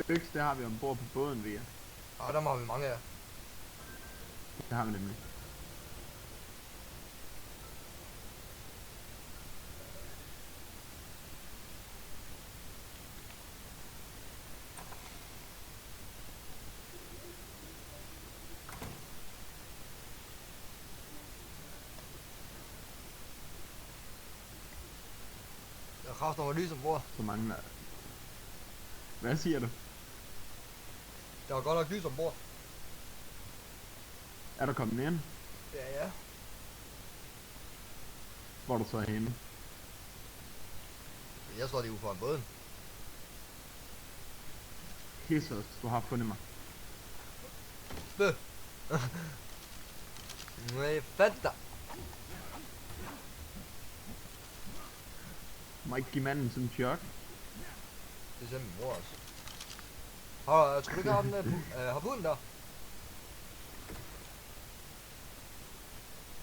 Øks, det har vi ombord på båden, ved jeg. Og der har vi mange af. Det har vi nemlig. Der kraft over lys ombord. Så mangler... Hvad siger du? Der var godt nok lys ombord. Er du kommet ind? Ja. Hvor er du så henne? Jeg står lige ude foran båden. Jesus, du har fundet mig. Spøg. Nej, fandt dig. Må ikke give manden sådan en chok. Det er simpelthen min mor også. Skulle du ikke have den harpunen der?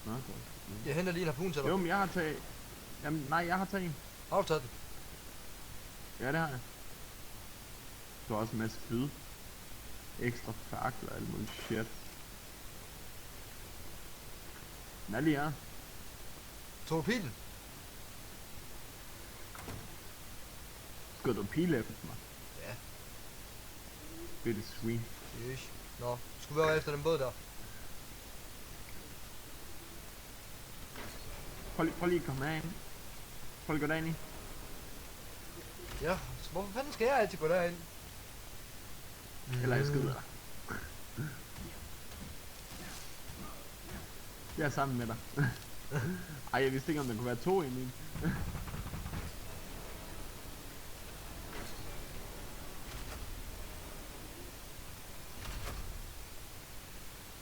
Nå, godt. Jeg henter lige en harpun til dig. Jo, men jeg har taget... Jamen, nej, jeg har taget en. Har du taget den? Ja, det har jeg. Du har også en masse flyd. Ekstra fakler og alt muligt shit. Den er lige her. Tog du pilen? Skød du pile efter mig? Ja. Bitte sweet. Yes. Nå, skulle vi være efter den båd der? Prøv lige at komme herind. Prøv lige at gå derind i. Ja, så hvorfor fanden skal jeg altid gå derind? Eller jeg skyder dig. Jeg er sammen med dig. Ej, jeg vidste ikke om der kunne være to inde i den.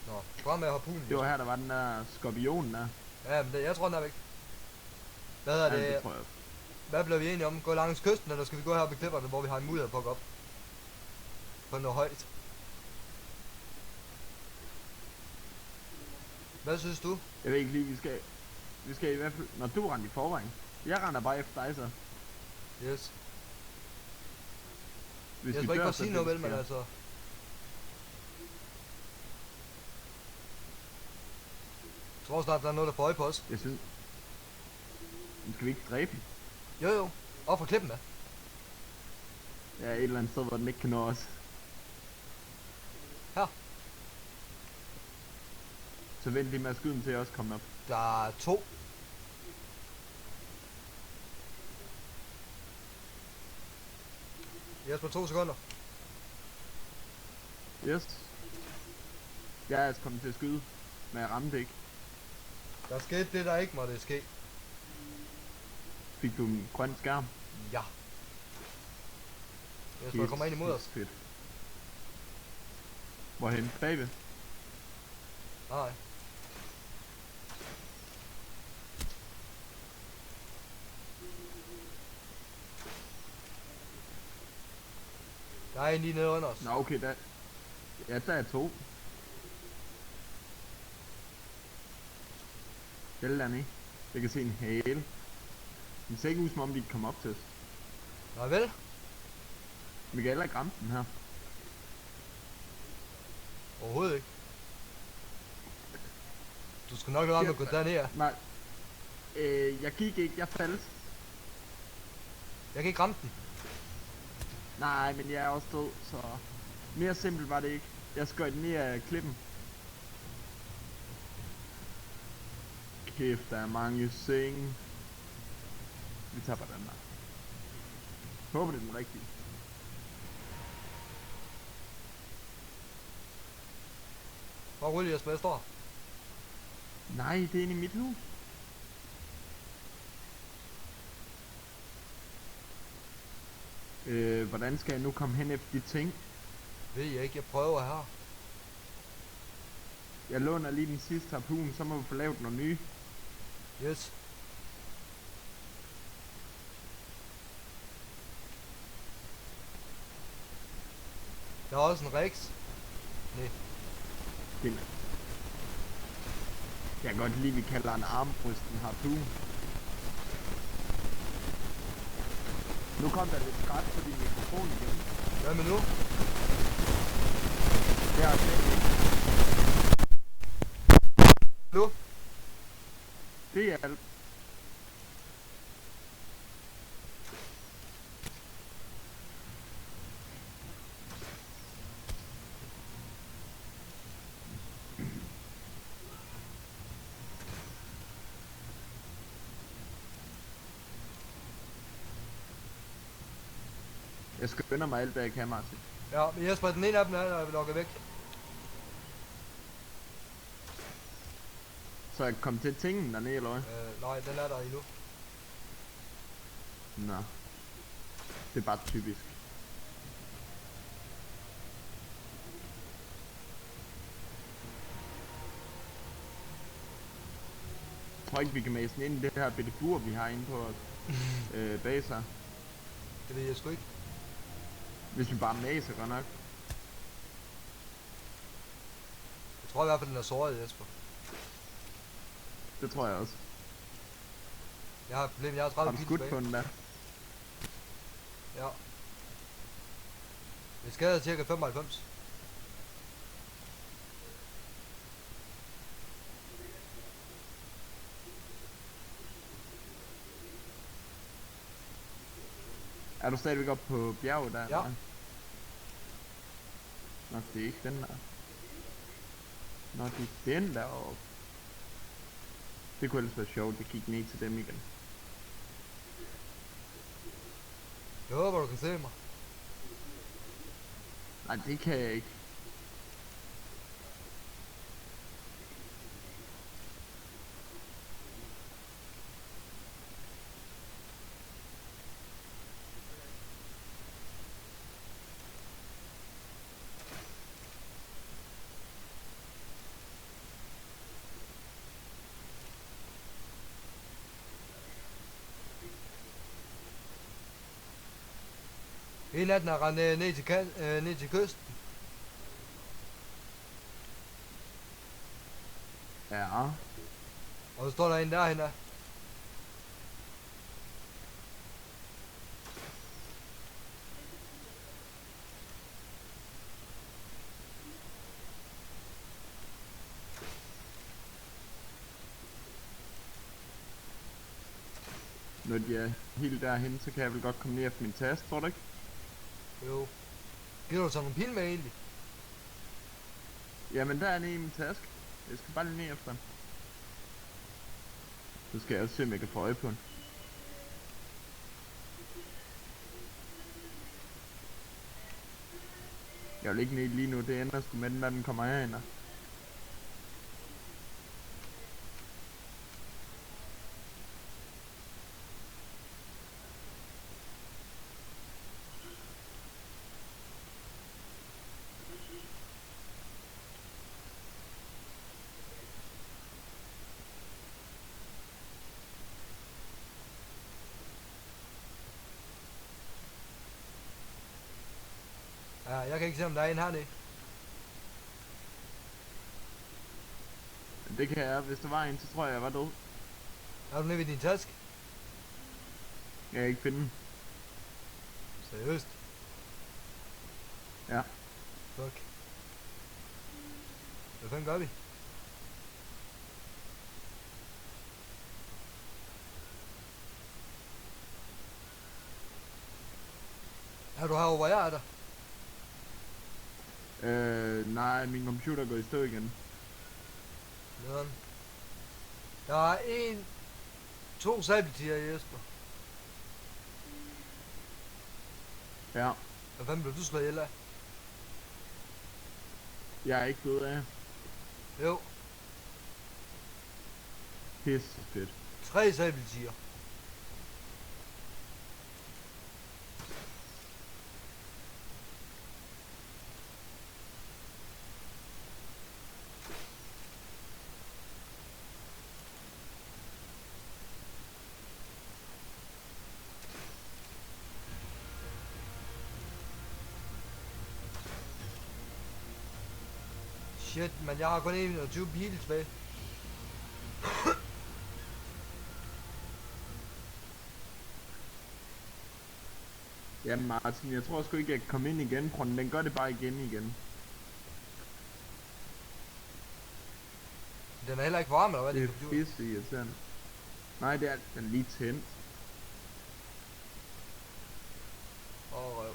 Nå, kom med harpunen. Det var her, der var den der skorpion der. Ja, men jeg tror den er væk. Hvad er det? Ja, det tror jeg. Hvad bliver vi enige om? Gå langs kysten, eller skal vi gå her på klipperne, hvor vi har en mulighed for at gå op? På noget højt. Hvad synes du? Jeg ved ikke lige, vi skal i hvert fald... Når du render i forvejen. Jeg render bare efter dig så. Yes. Hvis Jeg vi skal ikke dør, bare så sige er noget det, vel, men der altså... Jeg tror snart, der er noget, der får øje på os. Jeg synes... Men skal vi ikke dræbe den? Jo. Op fra klippen af. Ja, et eller andet sted, hvor den ikke kan nå os. Her. Så vent lige med at skyde den til jeg også kommer op. Der er 2. Jesper, 2 sekunder. Yes. Jeg er altså kommet til at skyde, men jeg ramte ikke. Der skete det, der ikke måtte ske. Fik du en grøn skærm? Ja. Jesper kommer ind imod os. Fedt. Hvorhen? Bagved? Nej. Der er en lige nede under os. Nå, okay, der... Ja, der er 2. Jeg dernede. Jeg kan se en hale. Det ser ikke ud som om de kan komme op til os. Nej vel? Vi kan heller ikke ramme den her. Overhovedet ikke. Du skal nok lade være med at gå derned. Nej. Jeg gik ikke, jeg faldt. Jeg kan ikke ramme den. Nej, men jeg er også død, så... Mere simpelt var det ikke. Jeg skøjt ned af klippen. Kæft, der er mange seng. Vi tager bare den der. Håber det er den rigtige. Hvor ruller Jesper, jeg står? Nej, det er inde i mit hus. Hvordan skal jeg nu komme hen efter de ting? Ved jeg ikke, jeg prøver her. Jeg låner lige den sidste harpun, så må vi få lavet nogle nye. Yes. Der er også en Rex. Nej. Den. Jeg kan godt lide, vi kalder en armbrysten harpun. Nu kom der lidt skræt på din mikrofon igen. Hvad med nu? Det er slet ikke. Nu? Det er alt. Jeg skynder mig alt, hvad jeg kan, Martin. Ja, men Jesper, den ene af dem er lukket væk. Så jeg kan komme til tingen dernede, eller hvad? Nej, den er der endnu. Nå. Det er bare typisk. Jeg tror ikke, vi kan mase den ind i det her bitte bur, vi har inde på os. Baser. Det ved jeg sgu ikke. Hvis vi bare maser godt nok. Jeg tror i hvert fald, den er såret, Jesper. Det tror jeg også. Jeg har et problem, jeg har Har 30 du pil skudt tilbage. på den der? Ja. Det skader cirka 95. Er du stadigvæk oppe på bjerget der? Ja. Eller? Nok det er ikke den der. Nå, det er den der oppe. Det kunne ellers være sjovt, at kigge ned til dem igen. Jeg håber, du kan se mig. Nej, det kan jeg ikke. En af den er rendt ned til kysten. Ja. Og så står der en derhen af. Når de er helt derhen, så kan jeg vel godt komme ned efter min taske, tror du ikke? Jo. Giver du så nogle pil med egentlig? Jamen, der er nede i min taske. Jeg skal bare lige ned efter den. Så skal jeg også se, om jeg kan få øje på den. Jeg vil ikke ned lige nu, det ender sgu med den, når den kommer herind. Ja, jeg kan ikke se, om der er en hernede. Det kan jeg, hvis der var en, så tror jeg var død. Er du nede ved din taske? Jeg kan ikke finde den. Seriøst? Ja. Fuck. Hvad fanden gør vi? Er du herovre, hvor jeg er der? Nej, min computer går i stå igen. Nederen. Der er to sabeltiger, Jesper. Ja, Hvad fanden blev du slået ihjel af? jeg er ikke død af. Jo, Pisse fedt. 3 sabeltiger. Shit, men jeg har kun 21 pile tilbage. Ja, Martin, jeg tror sgu ikke, jeg kan komme ind igen. Prøv, den gør det bare igen. Den er heller ikke varm, eller hvad? Det er din computer? pisse irriterende. Nej, det er den er lige tændt. Røv.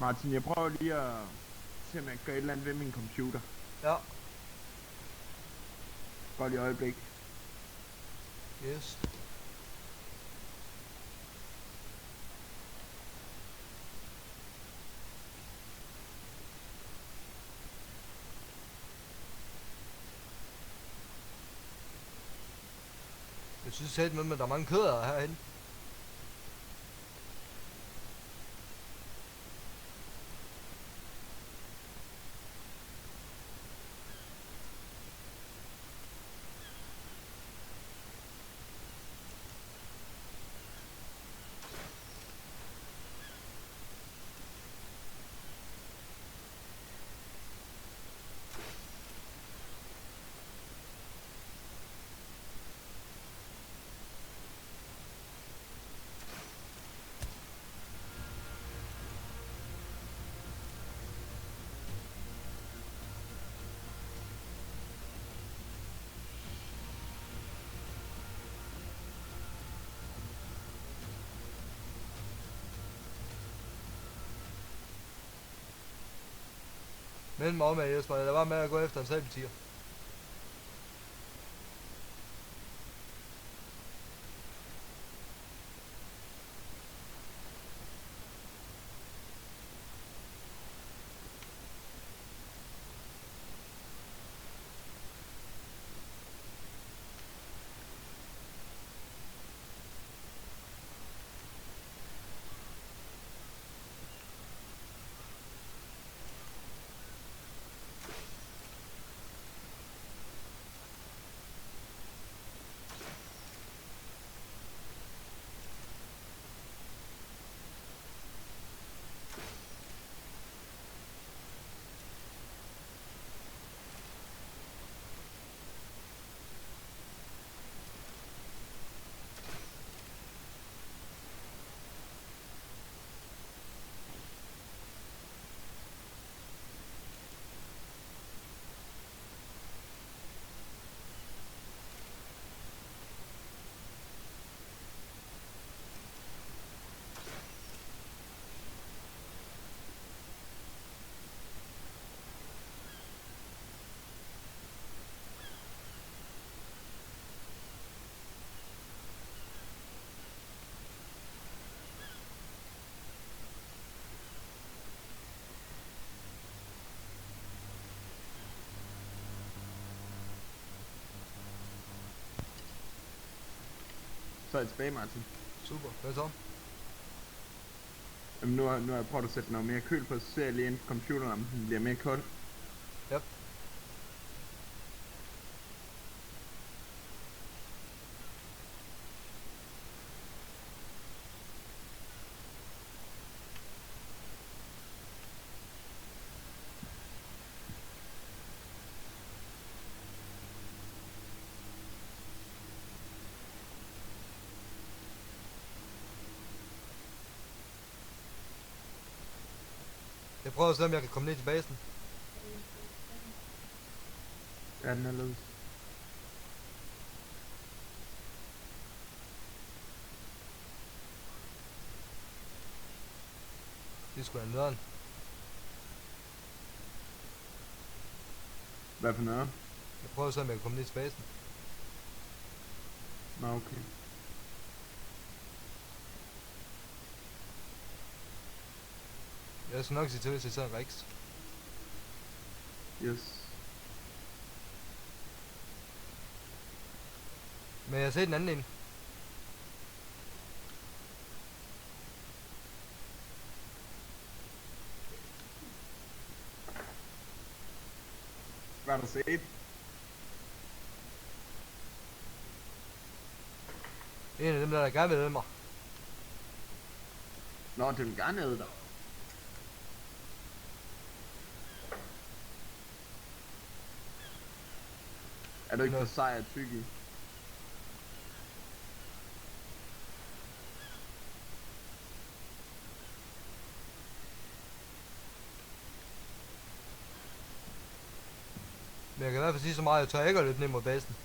Martin, jeg prøver lige at se, om jeg kan gøre et eller andet ved min computer. Ja. Godt i øjeblik. Yes. Jeg synes helt med, at der er mange kødder herhen. Men mig om, at Jesper, lad være med at gå efter en sabeltiger. Så er jeg tilbage, Martin. Super, hvad så? Jamen, nu har jeg prøvet at sætte noget mere køl på, så ser jeg lige ind på computeren, om den bliver mere kold. Yep. Jeg prøver at se, om jeg kan komme ned til basen. Ja, den er løs. Det skulle have nederen. Hvad for noget? Jeg prøver at se, om jeg kan komme ned til basen. Nå, okay. Jeg skal nok sige til, hvis jeg ser en Rex. Yes. Men jeg har set den anden en. Hvad har du set? En af dem, der gerne vil æde mig. Nå, det vil gerne æde dig. Er du ikke for sej at tykke i? Men jeg kan i hvert fald sige så meget, at jeg tør ikke at løbe ned mod basen.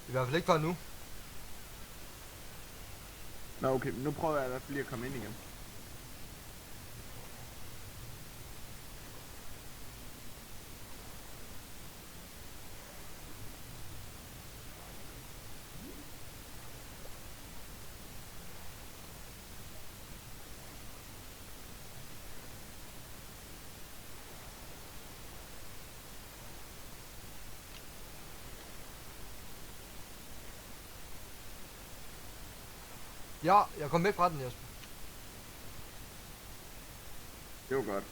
I hvert fald ikke for nu. Nå, okay, nu prøver jeg i hvert fald lige at komme ind igen. Ja, jeg kom væk fra den, Jesper. Det var godt.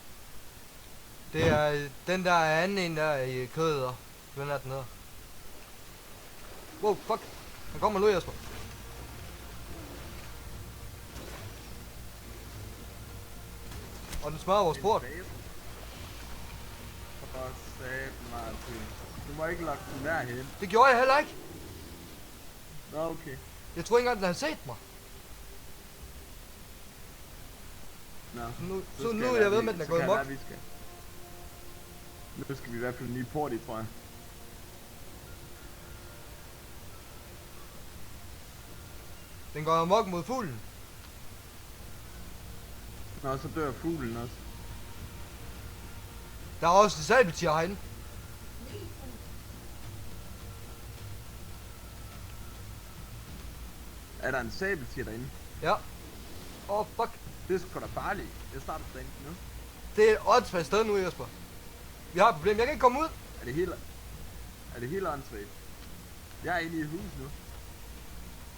Det er den der anden en der i kødet, og den er den her. Wow, fuck. Han kommer nu, Jesper. Og den smører vores port. For satan, Martin. Du må ikke lokke den derhen. Det gjorde jeg heller ikke. Nå, okay. Jeg troede ikke engang, den havde set mig. Nå, Så nu er jeg ved med, at den er gået mok. Nu skal vi i hvert fald en ny port i, tror jeg. Den går amok mod fuglen. Nå, så dør fuglen også. Der er også sabeltiger herinde. Er der en sabeltiger derinde? Ja. Fuck. Det er sgu da farligt. Jeg starter derinde nu. Det er et åndssvagt sted nu, Jesper. Vi har et problem. Jeg kan ikke komme ud. Er det helt åndssvagt? Jeg er inde i et hus nu.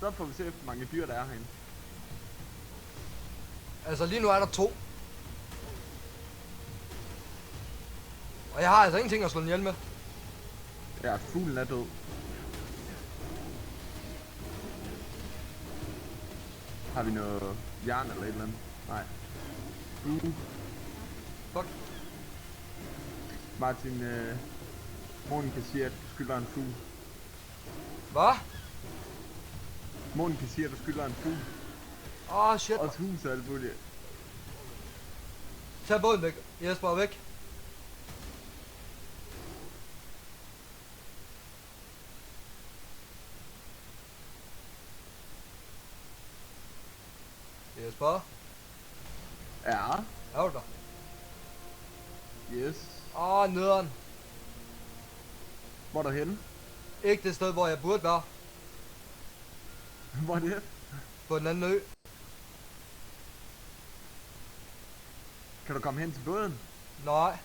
Så får vi se, hvor mange dyr der er herinde. Altså lige nu er der 2. Og jeg har altså ingenting at slå den ihjel med. Ja, fuglen er død. Har vi noget jern eller et eller andet? Nej. Fuck. Martin, Monika siger, at du skylder en fugl. Hvad? Monika siger, at du skylder en fugl. Shit. Og et hus og alt muligt. Tag båden væk. Jesper er væk. Jesper? Ja. Er du der? Yes. Nederen. Hvor er du henne? Ikke det sted, hvor jeg burde være. Hvor er det? På den anden ø. Kan du komme hen til båden? Nej.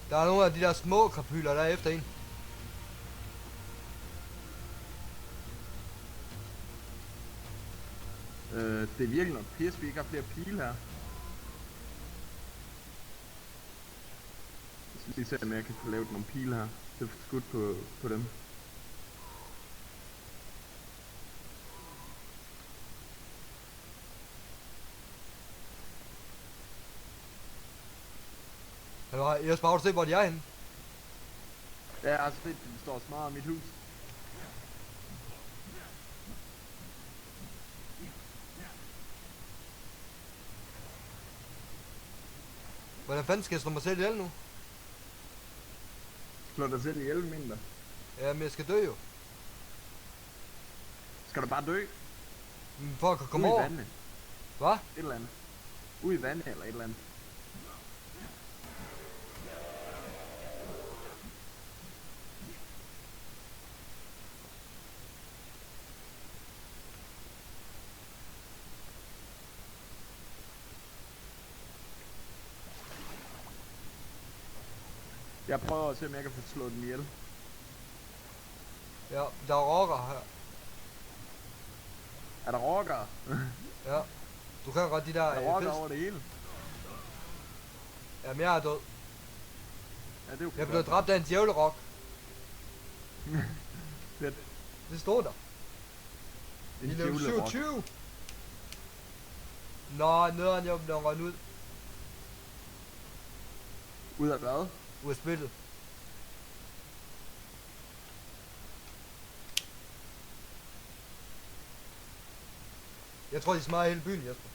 Der er nogle af de der små krapyler, der er efter en. Det er virkelig noget pis, vi ikke har flere pile her. Jeg skal lige se, om jeg kan få lavet nogle pile her. Det er skudt på dem. Jesper, har du set, hvor de er henne? Ja, jeg har set, at de står og smadrer mit hus. Hvordan fanden skal jeg slå mig selv ihjel nu? Slå dig selv ihjel, mindre. Jamen, jeg skal dø jo. Skal du bare dø? Men for at kunne komme Ude over. i vandet. Hvad? Et eller andet. Ude i vandet eller et eller andet. Jeg prøver at se, om jeg kan få slået den ihjel. Ja, der er rocker her. Er der rockere? Ja. Du kan godt de der Er der rockere fisk. over det hele? Jamen, jeg er død. Ja, det er jo Jeg blev dræbt af en djævlerok. Fedt. Det stod der. En I level djævlerok. 27. Nå, nederen jeg blev røget ud. Ud af hvad? Ud af spillet. Jeg tror, de smadrer hele byen, Jesper.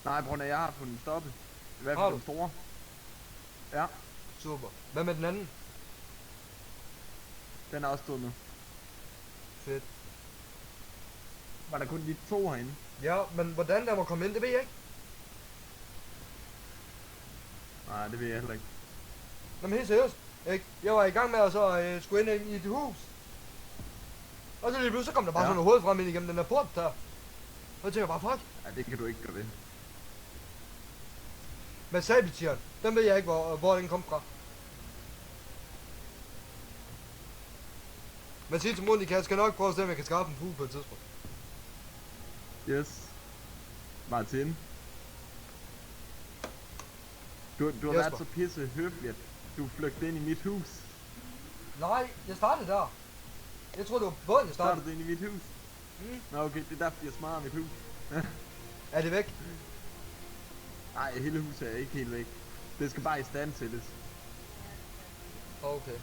Nej, bror, jeg har fundet stoppet. I hvert Har fald du? den store. Ja, Super. Hvad med den anden? den er også stået nu. Fedt. Var der kun de to herinde? Ja, men hvordan der må komme ind, det ved jeg ikke. Nej, det ved jeg heller ikke. Nå, men helt seriøst. Ikke? Jeg var i gang med at så skulle ind i et hus. Og så lige pludselig så kom der bare Ja. sådan noget hoved frem ind igennem den der port der. Og jeg tænker bare, fuck. Ja, det kan du ikke gøre ved. Men sabeltigeren, den ved jeg ikke, hvor den kom fra. Men sig til Monika, jeg skal nok prøve at se, om jeg kan skaffe en fugl på et tidspunkt. Yes. Martin. Du har Jesper. været så pisse høflig, at du flygtede ind i mit hus. Nej, jeg startede der. Jeg tror det var båden, jeg Så er startede. du ind i mit hus. Mm. Nå okay, det er derfor, jeg smadrer mit hus. Er det væk? Nej, hele huset er ikke helt væk. Det skal bare i stand sættes. Okay.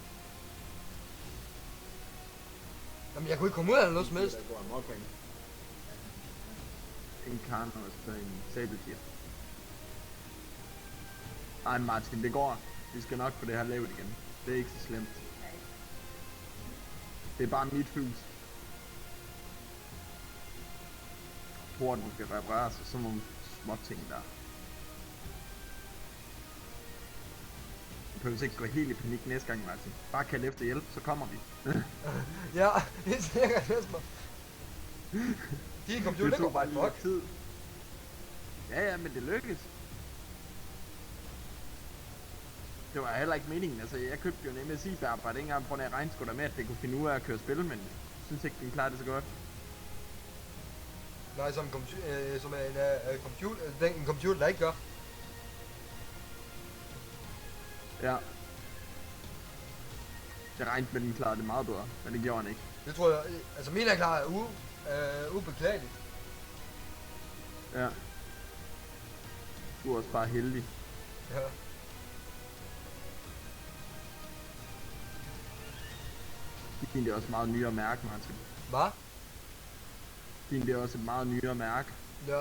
Jamen, jeg kunne ikke komme ud af noget som helst. En karnos og en sabeltiger. Ej Martin, det går. Vi skal nok få det her lavet igen. Det er ikke så slemt. Det er bare mit hus. Porten skal repareres og sådan nogle små ting der. Du behøver ikke gå helt i panik næste gang, Martin. Bare kald efter hjælp, så kommer vi. Ja, det er sikkert, Jesper. Din computer, Det det går tog bare bare lidt fuck. tid. Ja, men det lykkedes. Det var heller ikke meningen, altså jeg købte jo en MSI der arbejde ikke engang på grund af regnskud med, at det kunne finde ud af at køre spil, men jeg synes ikke, den klarer det så godt. Nej, som er en computer, en computer, der ikke gør. Ja. Jeg regnede med, at den klarede det meget bedre, men det gjorde han ikke. Det tror jeg, altså min er klar ubeklageligt. Ja. Du er også bare heldig. Ja. Din det er også meget nyere mærke, Martin. Hvad? Din det er også et meget nyere mærke. Ja.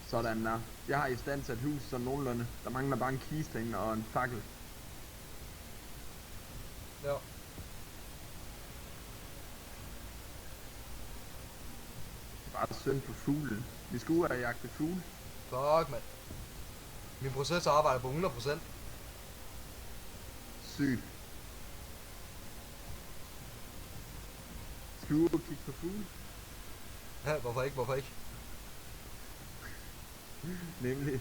Sådan der. Jeg har i stand sat hus som nogenlunde. Der mangler bare en kistæng og en fakkel. Ja. Det er bare synd for fuglen. Vi skal ud og jagte fugle. Fuck, mand. Min processor arbejder på 100%. Sygt. Skal vi ud og kigge på fugle? Ja, hvorfor ikke, hvorfor ikke? Nemlig.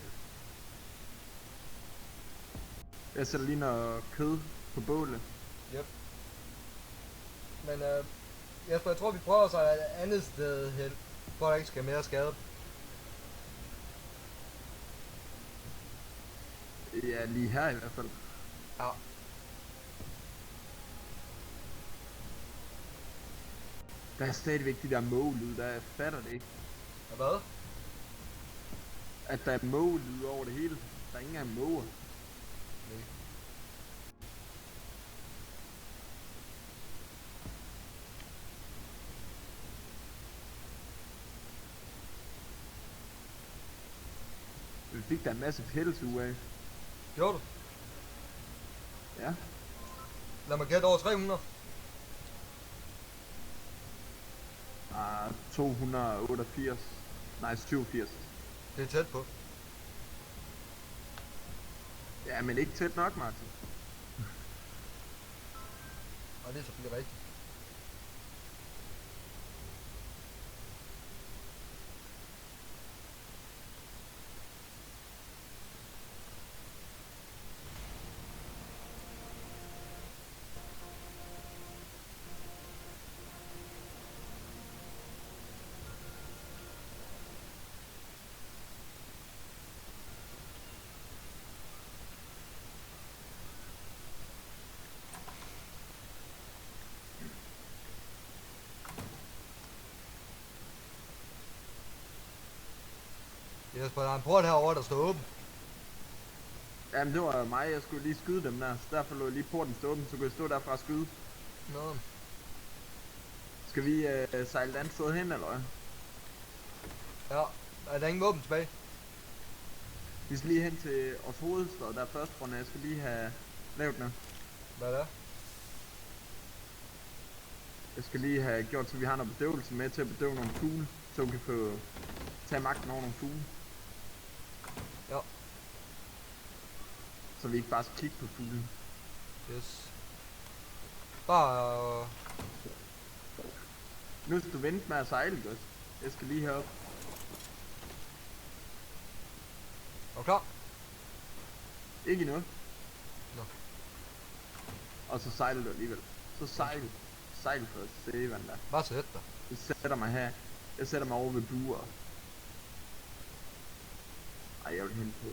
Jeg sætter lige noget kød på bålet. Yep. Men Jesper, jeg tror vi prøver så et andet sted hen, for at der ikke skal mere skade. Ja, lige her i hvert fald. Ja. Der er stadigvæk de der målyd, der jeg fatter det ikke. Og hvad? At der er målyd over det hele. Der er ingen engang måger. Nej. fik da en masse pels ud af. Gjorde du? Ja. Lad mig gætte over 300. 288. Nej, 87. Det er tæt på. Ja, men ikke tæt nok, Martin. Og det er selvfølgelig rigtigt. Jesper, der er en port herovre, der står åben. Jamen, det var mig. Jeg skulle lige skyde dem der. Så derfor lå jeg lige porten stå åben, så kunne jeg stå derfra og skyde. Nå. Skal vi sejle et andet sted hen, eller hvad? Ja, er der ingen våben tilbage? Vi skal lige hen til vores hovedstad der først, for jeg skal lige have lavet noget. Hvad er det? Jeg skal lige have gjort, så vi har noget bedøvelse med til at bedøve nogle fugle, så vi kan få tage magten over nogle fugle. Ja. Så vi ikke bare skal kigge på fuglen. Yes. Bare... Nu skal du vente med at sejle, godt. Jeg skal lige herop. Er du klar? Ikke endnu. Nå. Og så sejler du alligevel. Så sejl for Sevan der. Bare sæt dig. Jeg sætter mig her. Jeg sætter mig over ved buer. Ej, jeg vil hen på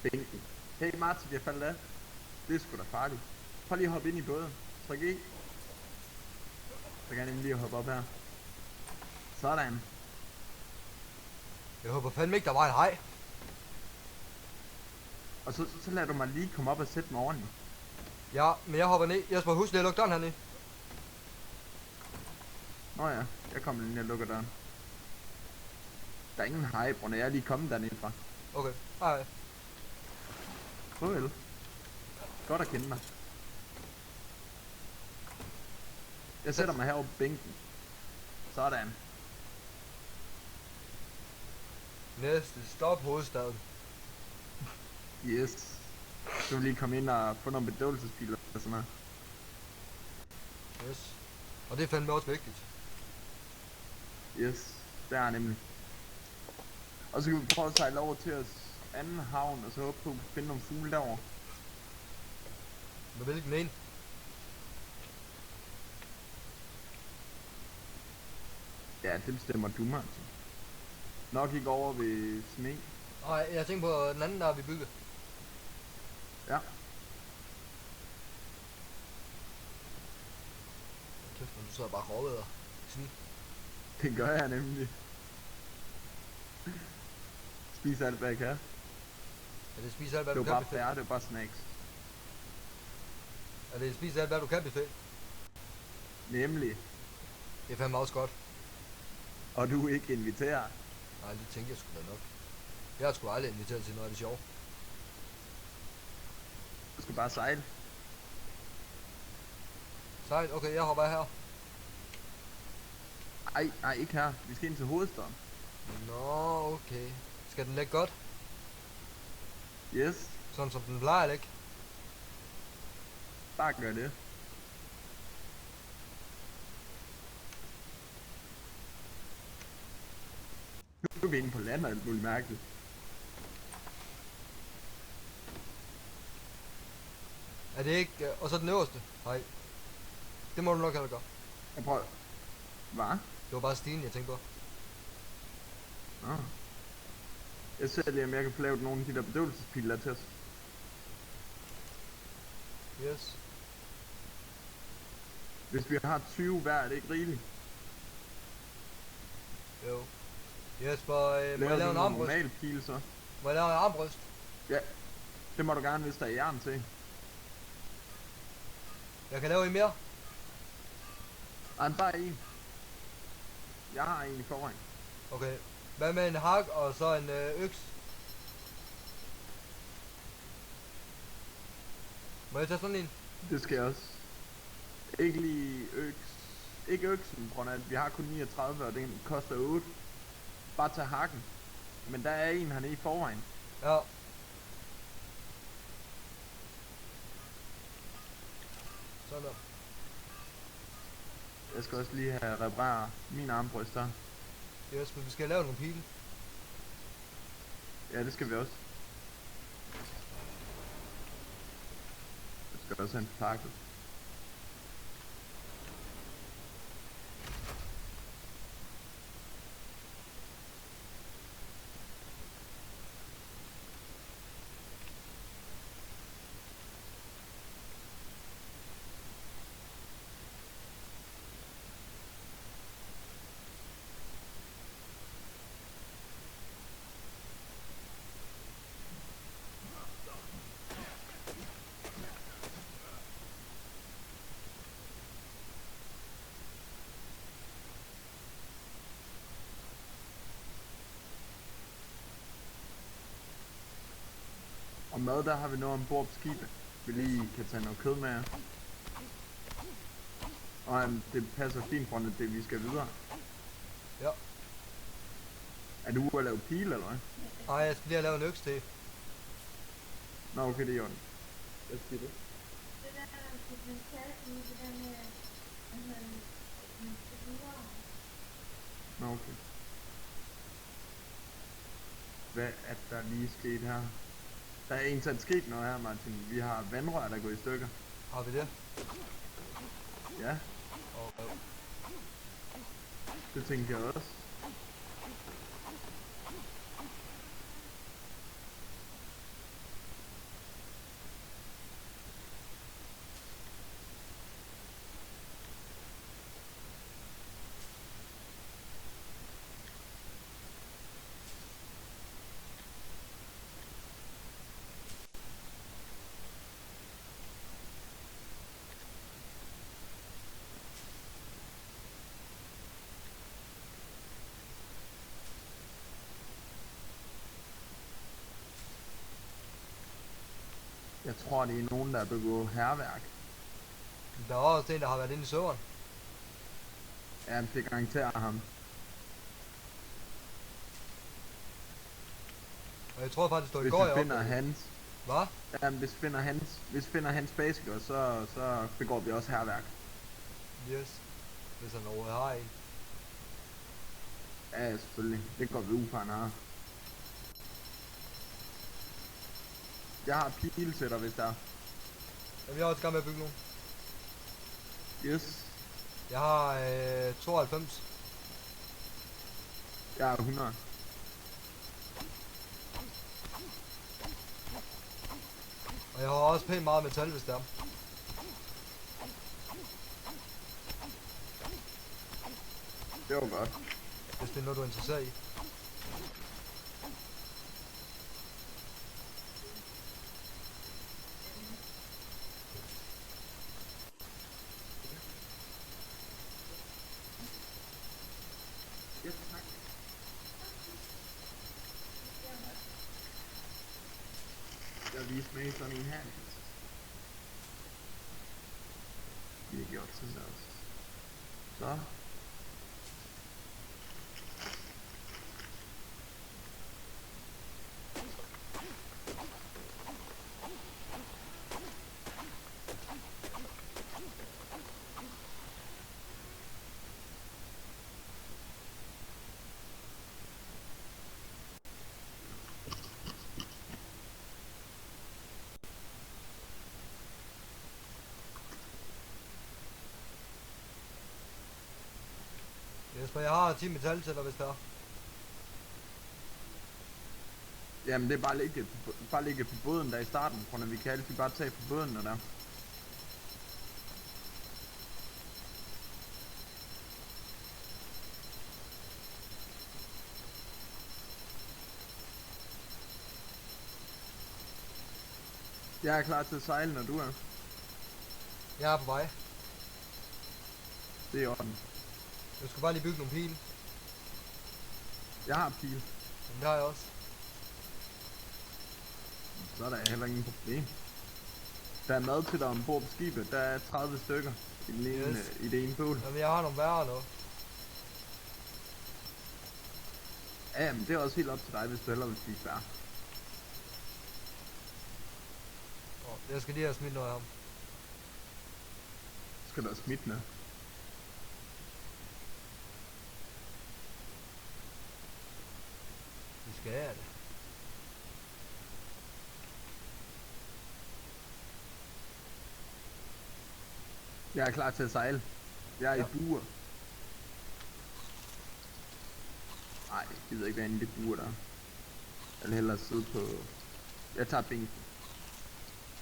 bænken. Hey Martin, jeg faldt af. Det er sgu da farligt. Prøv lige at hoppe ind i båden. Tryk E. Så kan jeg nemlig lige hoppe op her. Sådan. Jeg håber fandme ikke, der var en haj. Og så lader du mig lige komme op og sætte mig ordentligt. Ja, men jeg hopper ned. Jesper, husk lige at lukke døren hernede. Nå ja, jeg kommer lige ned og lukker døren. Der er ingen hej, Brunner. Jeg er lige kommet dernede fra. Okay, hej. Farvel. Godt at kende dig. Jeg sætter mig herovre på bænken. Sådan. Næste stop hovedstaden. Yes. Så vil lige komme ind og få nogle bedøvelsespiller og sådan noget. Yes. Og det er fandme også vigtigt. Yes, det er nemlig. Og så kan vi prøve at sejle over til os anden havn, og så håbe på at finde nogle fugle derovre. Med hvilken en? Ja, det bestemmer du, Martin. Nok ikke over ved sne. Nej, jeg tænker på den anden, der vi bygget. Ja. Kæft, men du sidder bare og råbeder. Sådan. Det gør jeg nemlig. Spis alt hvad jeg kan. Er det spise alt, hvad Det du var kan, bare buffet? færre, det var bare snacks. Er det spise alt, hvad du kan, buffet? Nemlig. Det er fandme også godt. Og du ikke inviterer. Nej, det tænker jeg sgu da nok. Jeg har sgu aldrig inviteret til noget af det sjove. Du skal bare sejle. Sejt, okay, jeg hopper her. Ej, ikke her. Vi skal ind til hovedstaden. Nå, okay. Skal den lægge godt? Yes. Sådan som den plejer at lægge? Bare gør det. Nu er vi inde på land, og alt muligt mærkeligt. Er det ikke... Og så den øverste? Nej. Det må du nok heller gøre. Jeg prøver. Hvad? Det var bare stigen, jeg tænkte på. Ah. Jeg ser lige, om jeg kan få lavet nogle af de der bedøvelsespiller til os. Yes. Hvis vi har 20 hver, er det ikke rigeligt? Jo. Jesper, må jeg Laver lave du en en armbrøst? normal pil så? Må jeg lave en armbrøst? Ja. Det må du gerne, hvis der er jern til. Jeg kan lave en mere. Ej, bare en. Jeg har en i forvejen. Okay. Hvad med en hak og så en øks? Må jeg tage sådan en? Det skal jeg også. Ikke lige ikke øksen, på grund af at vi har kun 39, og den koster 8. Bare tage hakken. Men der er en hernede i forvejen. Ja. Sådan der. Jeg skal også lige have repareret min armbryst her. Yes, men vi skal lave nogle pile. Ja, det skal vi også. Jeg skal også have en takkel. Og mad, der har vi noget ombord på skibet. Vi lige kan tage noget kød med. Og det passer fint fra det, vi skal videre. Ja. Er du ude at lave pile, eller hvad? Nej, jeg skal lige have lavet en øks til. Nå, okay, det er i orden. Hvad siger du? Det der, hvis man kan i det der med, at man skal videre. Nå, okay. Hvad er der lige sket her? Der er egentlig sket noget her, Martin. Vi har vandrør, der går i stykker. Har vi det? Ja, Okay. det tænker jeg også. Jeg tror, det er nogen, der er begået hærværk. Der er også en, der har været inde i søveren. Ja, det garanterer ham. Og jeg tror faktisk, det var i Hvis går, vi jeg finder opdagede det. hans... Hvad? Ja, hvis vi finder hans basiker, så begår vi også hærværk. Yes. Hvis han overhovedet har en. Ja, selvfølgelig. Det går vi ud fra, han har. Jeg har pile til dig, hvis der er. Jamen, jeg er også i gang med at bygge nu. Yes. Jeg har 92. Jeg har 100. Og jeg har også pænt meget metal, hvis det er. Det var godt. Hvis det er noget, du er interesseret i. Ja, tak. Jeg viste mig sådan en her. Vi har gjort sådan der også. Så. Jesper, jeg har 10 metal til dig, hvis det er. Jamen det er bare ligge på båden der i starten, for når vi kan altid bare tage på båden når der. Jeg er klar til at sejle, når du er. Jeg er på vej. Det er i orden. Jeg skal bare lige bygge nogle pile. Jeg har pil. Men det har jeg også. Så er der heller ingen problem. Der er mad til dig ombord på skibet. Der er 30 stykker i, den ene, Yes. i det ene bål. Jamen, jeg har nogle værre nu. Ja, men det er også helt op til dig, hvis du hellere vil spise bær. Jeg skal lige have smidt noget af ham. Skal du have smidt med? Vi skal have det. Jeg er klar til at sejle. Jeg er Ja. i buer. Nej, jeg gider ikke være inde i det buer der. Jeg vil hellere sidde på... Jeg tager bænken.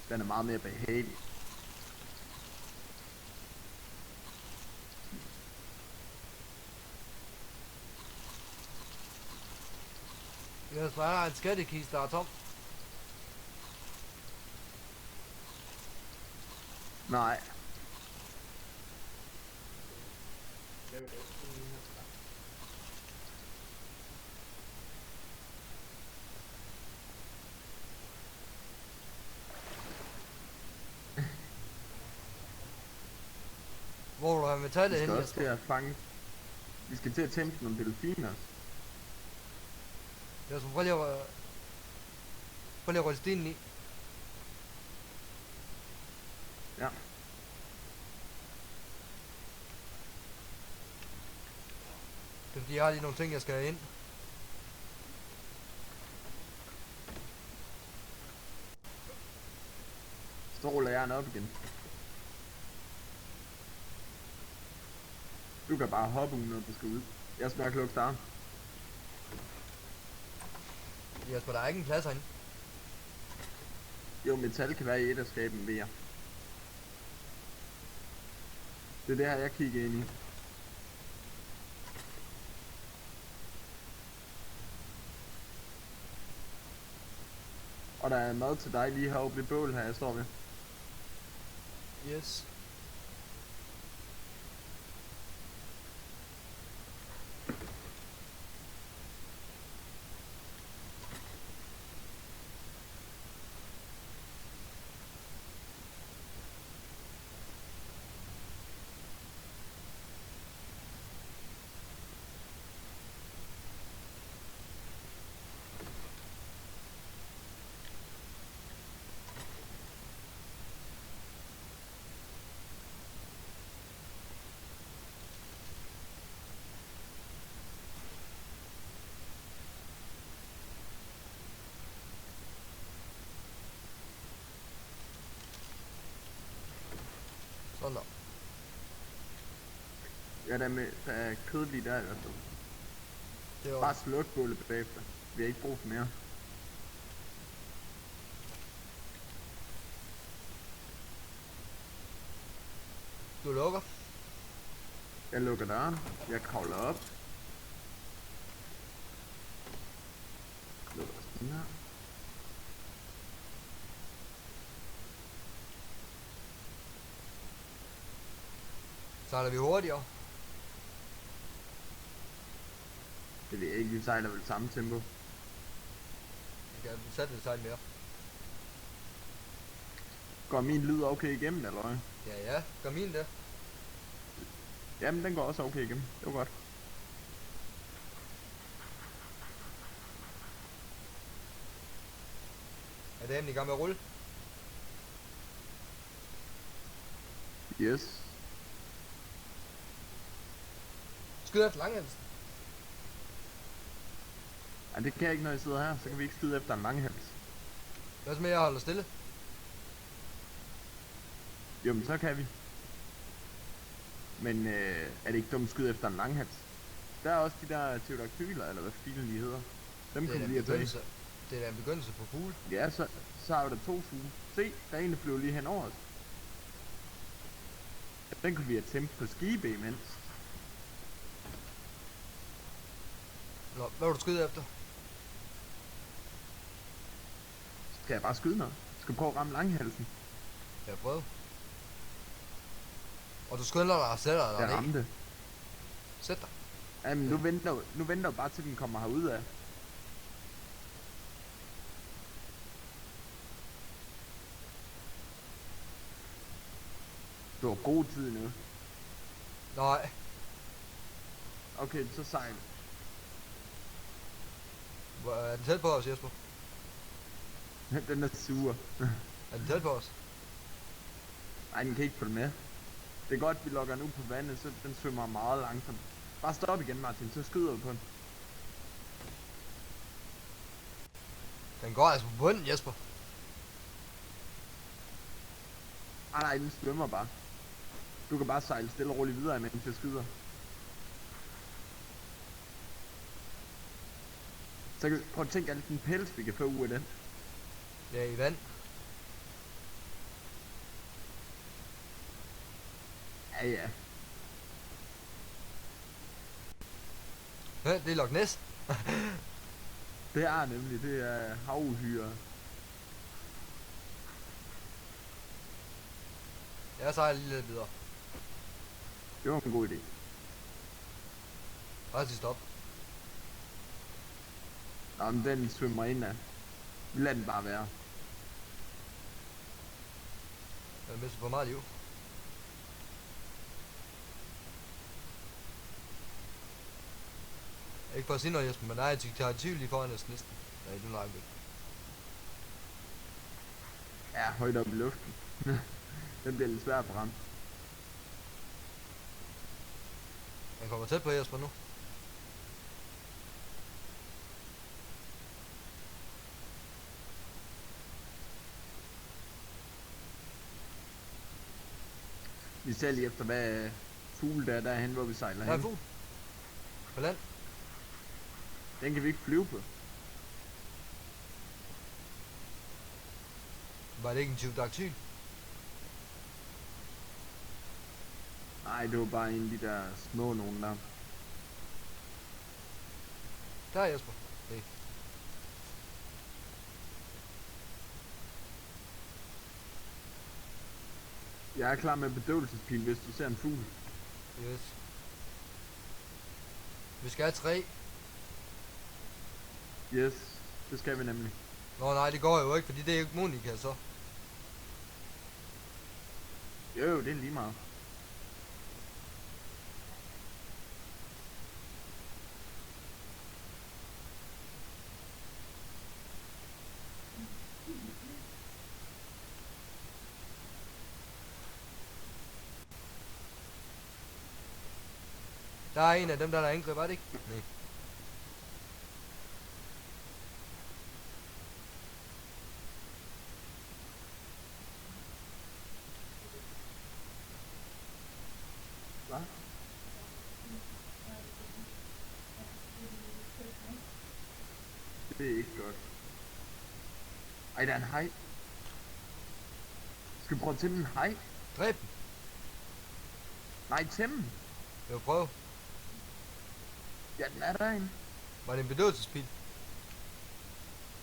Den er meget mere behagelig. Jeg har en skattekiste, der er tom. Nej. Hvor vil du have Vi metallet skal hen, også til Jesper? at fange... Vi skal til at tæmpe nogle delfiner. Jesper, prøv lige at ryste stenen i. Ja. Det er fordi, jeg har lige nogle ting, jeg skal have ind. Så ruller jeg den op igen. Du kan bare hoppe uden at du skal ud. Jeg skal nok lukke start. Jesper, der er ikke en plads herinde. Jo, metal kan være i et af skaben ved jer. Det er det her, jeg kigger ind i. Og der er mad til dig lige heroppe ved bål her, jeg står ved. Yes. Sådan der. Ja, der er kød lige der i hvert fald. Det var... Bare sluk bålet bagefter. Vi har ikke brug for mere. Du lukker. Jeg lukker døren. Jeg kravler op. Lukker sådan her. Sejler vi hurtigere. Det ved jeg ikke, vi sejler vel samme tempo. Vi kan sætte et sejl mere. Går min lyd okay igennem, eller hvad? Ja, gør min det. Jamen, den går også okay igennem. Det var godt. Er det endelig i gang med at rulle? Yes. Skyd efter langhalsen. Ej, det kan jeg ikke, når jeg sidder her. Så kan vi ikke skyde efter en langhals. Hvad så med, at jeg holder stille? Jo, men så kan vi. Men er det ikke dumt at skyde efter en langhals? Der er også de der pterodactyler, eller hvad filen de hedder. Dem Det er kunne da vi en lige have taget. begyndelse. Det er da en begyndelse på fugle. Ja, så er der 2 fugle. Se, der ene flyver lige hen over os. Den kunne vi have tæmt på skibe imens. Nå, hvad vil du skyde efter? Skal jeg bare skyde noget? Skal jeg prøve at ramme langhalsen? Jeg prøver. Og du skynder dig og sætter dig Jeg ned. ramte. Sæt dig. Jamen, nu venter du bare til den kommer herud af. Du har god tid nu. Nej. Okay, så sejl. Er den tæt på os, Jesper? Den er sur. Er den tæt på os? Nej, den kan ikke følge med. Det er godt, vi logger nu på vandet, så den svømmer meget langsomt. Bare stop igen, Martin, så skyder du på den. Den går altså på bunden, Jesper. Nej, den svømmer bare. Du kan bare sejle stille og roligt videre, mens jeg skyder. Så kan prøv at tænke alt den pels, vi kan få ud af den. Det er i vand. Ja, ja. Ja, det er Loch Ness. Det er nemlig, det er havuhyre. Jeg sejler lige lidt videre. Det var en god idé. Bare til stop. Nå, men den svømmer ind af. Vi lader den bare være. Jeg mister for meget liv. Ikke for at sige noget, Jesper, men der er et territiv lige foran os næsten. Nej, det er nej, Ja, højt op i luften. Den bliver lidt svær at ramme. Han kommer tæt på Jesper nu. Vi ser lige efter, hvad fugle der er derhen, hvor vi sejler Der er hen. fugl. På land. Den kan vi ikke flyve på. Var det ikke en tyvdaktyl? Nej, det var bare en af de der små nogen der. Der er Jesper. Hey. Jeg er klar med bedøvelsespil, hvis du ser en fugl. Yes. Vi skal have 3. Yes, det skal vi nemlig. Nå nej, det går jo ikke, fordi det er ikke Monika så. Jo, det er lige meget. Der er en af dem, der angriber, er det ikke? Nej. Hvad? Det er ikke godt. Ej, der er en haj. Skal vi prøve at tæmme en haj? Dræb den. Nej, tæmme. Jeg vil prøve. Ja, den er derinde. Var det en bedøvelsespil?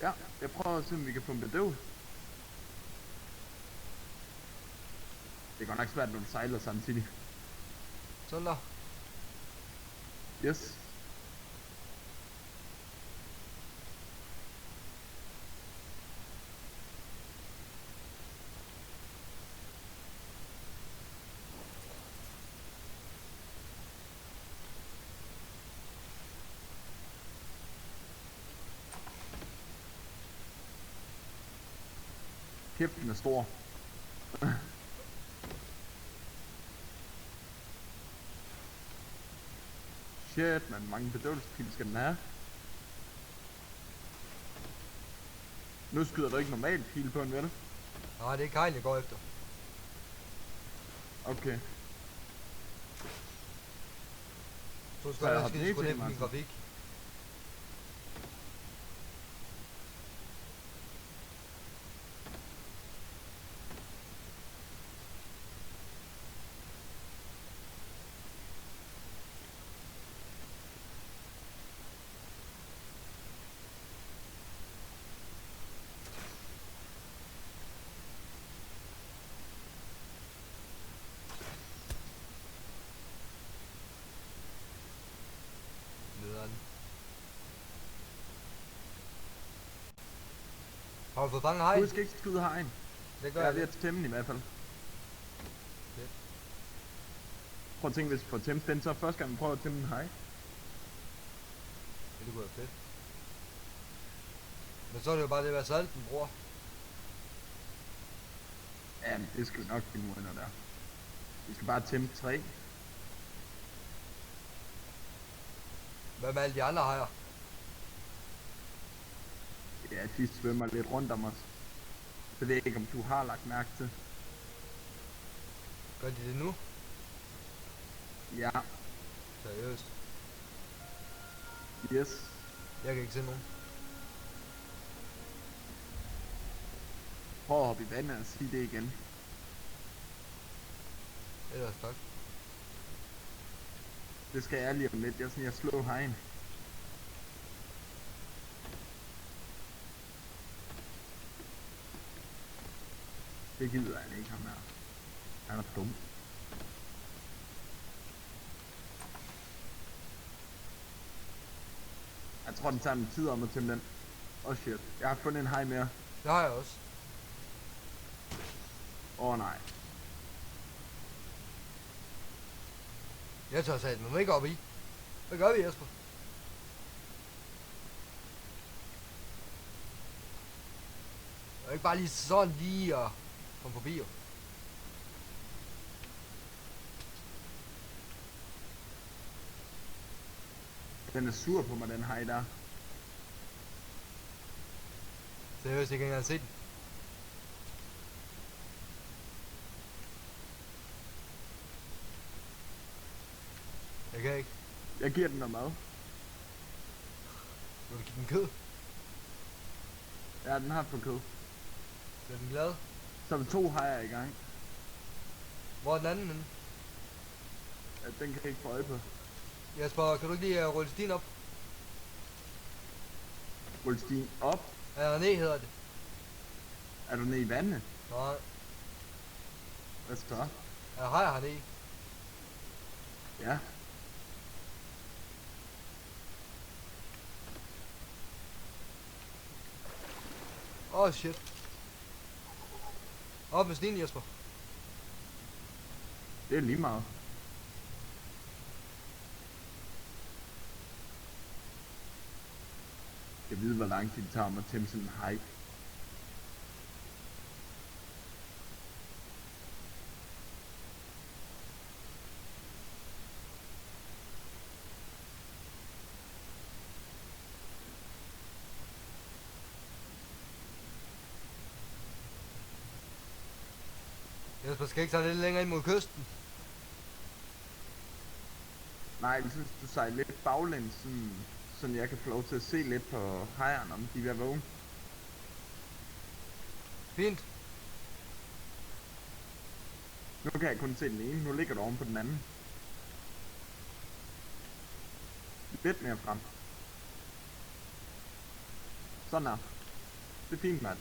Ja, jeg prøver at se, om vi kan få en bedøvelse. Det er godt nok svært, når du sejler samtidig. Sådan der. Yes. Kæft, den er stor. Shit, man, mange bedøvelsespil skal den have. Nu skyder du ikke normalt pil på en, vel? Nej, det er Kyle, jeg går efter. Okay. Så Så skal jeg jeg hoppe skal ned sgu til ned på min Martin. grafik. Nederen. Har du fået fanget hej? Husk ikke skyde hajen. Det gør Jeg er jeg ved lidt. at tæmme den i hvert fald. Prøv at tænke, hvis vi får tæmt den, så første gang vi prøver at tæmme en hej. Ja, det kunne være fedt. Men så er det jo bare det, hvad salten bruger. Ja, men det skal vi nok finde ud af, når der. Vi skal bare tæmme 3. Hvad med alle de andre hajer? Ja, de svømmer lidt rundt om os. Så ved jeg ikke, om du har lagt mærke til. Gør de det nu? Ja, Seriøst. yes. Jeg kan ikke se nogen. Prøv at hoppe i vandet og sige det igen. Ellers tak. Det skal jeg lige om lidt. Jeg slår hegn. Det gider han ikke, ham her. Han er dum. Jeg tror, den tager en tid om at tæmme den. Oh shit. Jeg har fundet en hej mere. Det har jeg også. Nej. Jeg tør sige, man må ikke op i. Hvad gør vi, Jesper? Det er ikke bare lige sådan lige at komme forbi, jo. Den er sur på mig, den hej der. Seriøst, jeg kan ikke engang se den. Jeg kan ikke. Jeg giver den noget mad. Vil du give den kød? Ja, den har fået kød. Bliver den glad? Så er der 2 hajer i gang. Hvor er den anden henne? Ja, den kan jeg ikke få øje på. Jesper, kan du ikke lige rulle stien op? Rulle stien op. Ja, ned hedder det. Er du nede i vandet? Nej, Hvad så? jeg har hernede. Ja. Åh, shit. Op med stien, Jesper. Det er lige meget. Jeg ved, hvor lang tid det tager mig at tæmme sådan en hej. Jesper skal ikke tage lidt længere ind mod kysten. Nej, jeg synes, du sejler lidt baglæns, sådan jeg kan få lov til at se lidt på hejerne, om de er ved at vågne. Fint. Nu kan jeg kun se den ene, nu ligger du oven på den anden. Lidt mere frem. Sådan der. Det er fint, mand.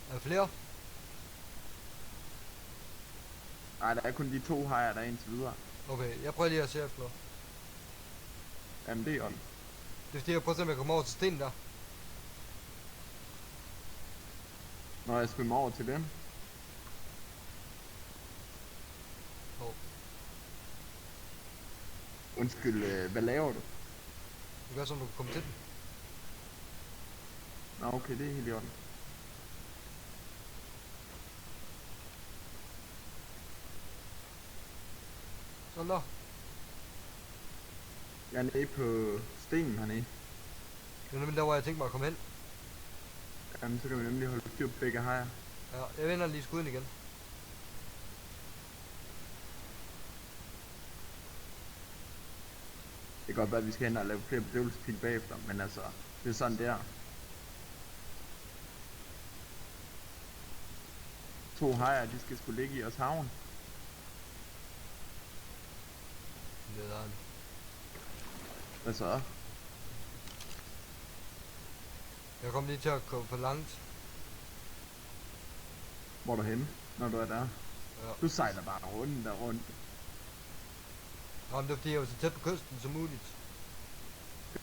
Er der flere? Nej, der er kun de 2 hajer, der er indtil videre. Okay, jeg prøver lige at se efter noget. Jamen, det er on. Det er fordi, jeg prøver at se, om jeg kommer over til stenen der. Når jeg svømmer over til den. Hov. Undskyld, hvad laver du? Det gør sådan, du kan komme til den. Nå, okay, det er helt i orden. Sådan der. Jeg er nede på stenen hernede. Det er nemlig der, hvor jeg tænkte mig at komme hen. Jamen, så kan vi nemlig holde styr på begge hajer. Ja, jeg vender lige skuden igen. Det kan godt være, at vi skal hen og lave flere bedøvelsespil bagefter, men altså, det er sådan der. 2 hajer, de skal sgu ligge i os havn. Det er der. Hvad så? Jeg kom lige til at komme for langt. Hvor er du henne, når du er der? Ja. Du sejler bare rundt og rundt. Nå, men det er fordi, jeg var så tæt på kysten som muligt.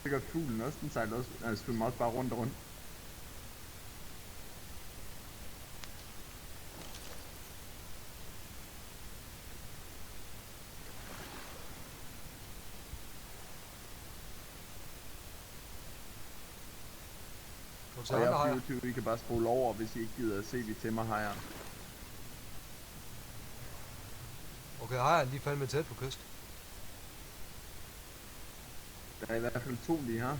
Det gør fuglen også, den sejler også, altså svømmer også bare rundt og rundt. se Og andre jeg på hajer. YouTube, I kan bare spole over, hvis I ikke gider at se de til mig hajer. Okay, hajerne de er fandme tæt på kyst. Der er i hvert fald 2 lige her.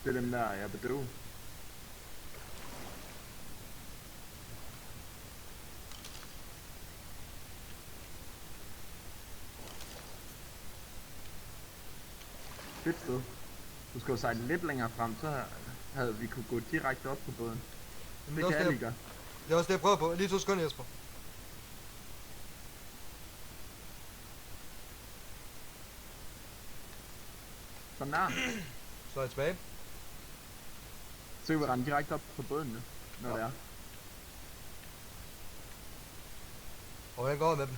Det er dem der, jeg bedøver. Fedt sted. Du skal jo sejle lidt længere frem, så havde vi kunne gå direkte op på båden. Jamen, Det det, kan er jeg også lige det, gøre. det er også det, jeg prøver på. Lige 2 sekunder, Jesper. Sådan der. Så er jeg tilbage. Så kan vi rende direkte op på båden nu, når Ja. det er. Og hvordan går det med dem?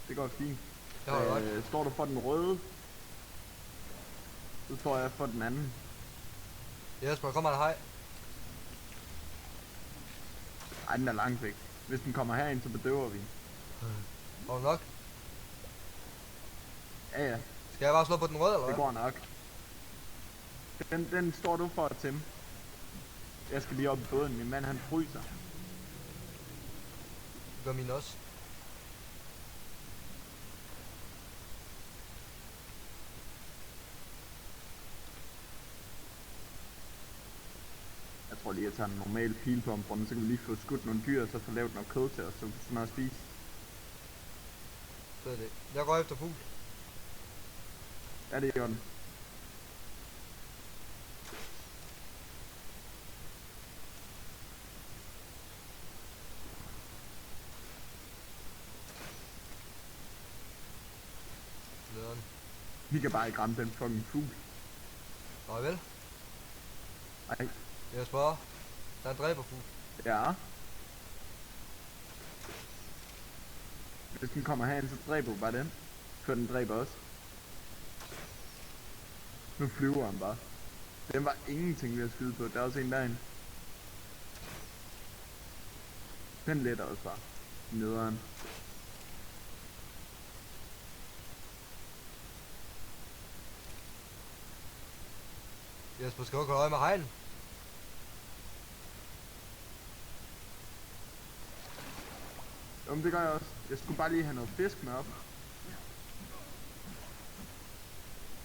Det går fint. Det har jeg godt. Står du for den røde, så står jeg for den anden. Jesper, der kommer en haj. Ej, den er langt væk. Hvis den kommer herind, så bedøver vi. Har du nok? Ja, ja, Skal jeg bare slå på den røde, eller det hvad? går nok. Den står du for at tæmme. Jeg skal lige op i båden. Min mand, han fryser. Det gør min også. Jeg tror lige, jeg tager en normal pil på området, så kan vi lige få skudt nogle dyr, og så få lavet noget kød til os, så vi kan snart spise. Det er det. Jeg går efter fugl. Ja, det er i orden. Lederen. Vi kan bare ikke ramme den fucking fugl. Nå vel. Ej, Jesper, der er en dræberfugl. ja. Hvis den kommer herind, så dræber vi bare den. Før den dræber os. Nu flyver han bare. Den var ingenting ved at skyde på. Der er også en derinde. Den letter også bare. Nederen. Jesper, skal du holde øje med hegn? Jo, men det gør jeg også. Jeg skulle bare lige have noget fisk med op.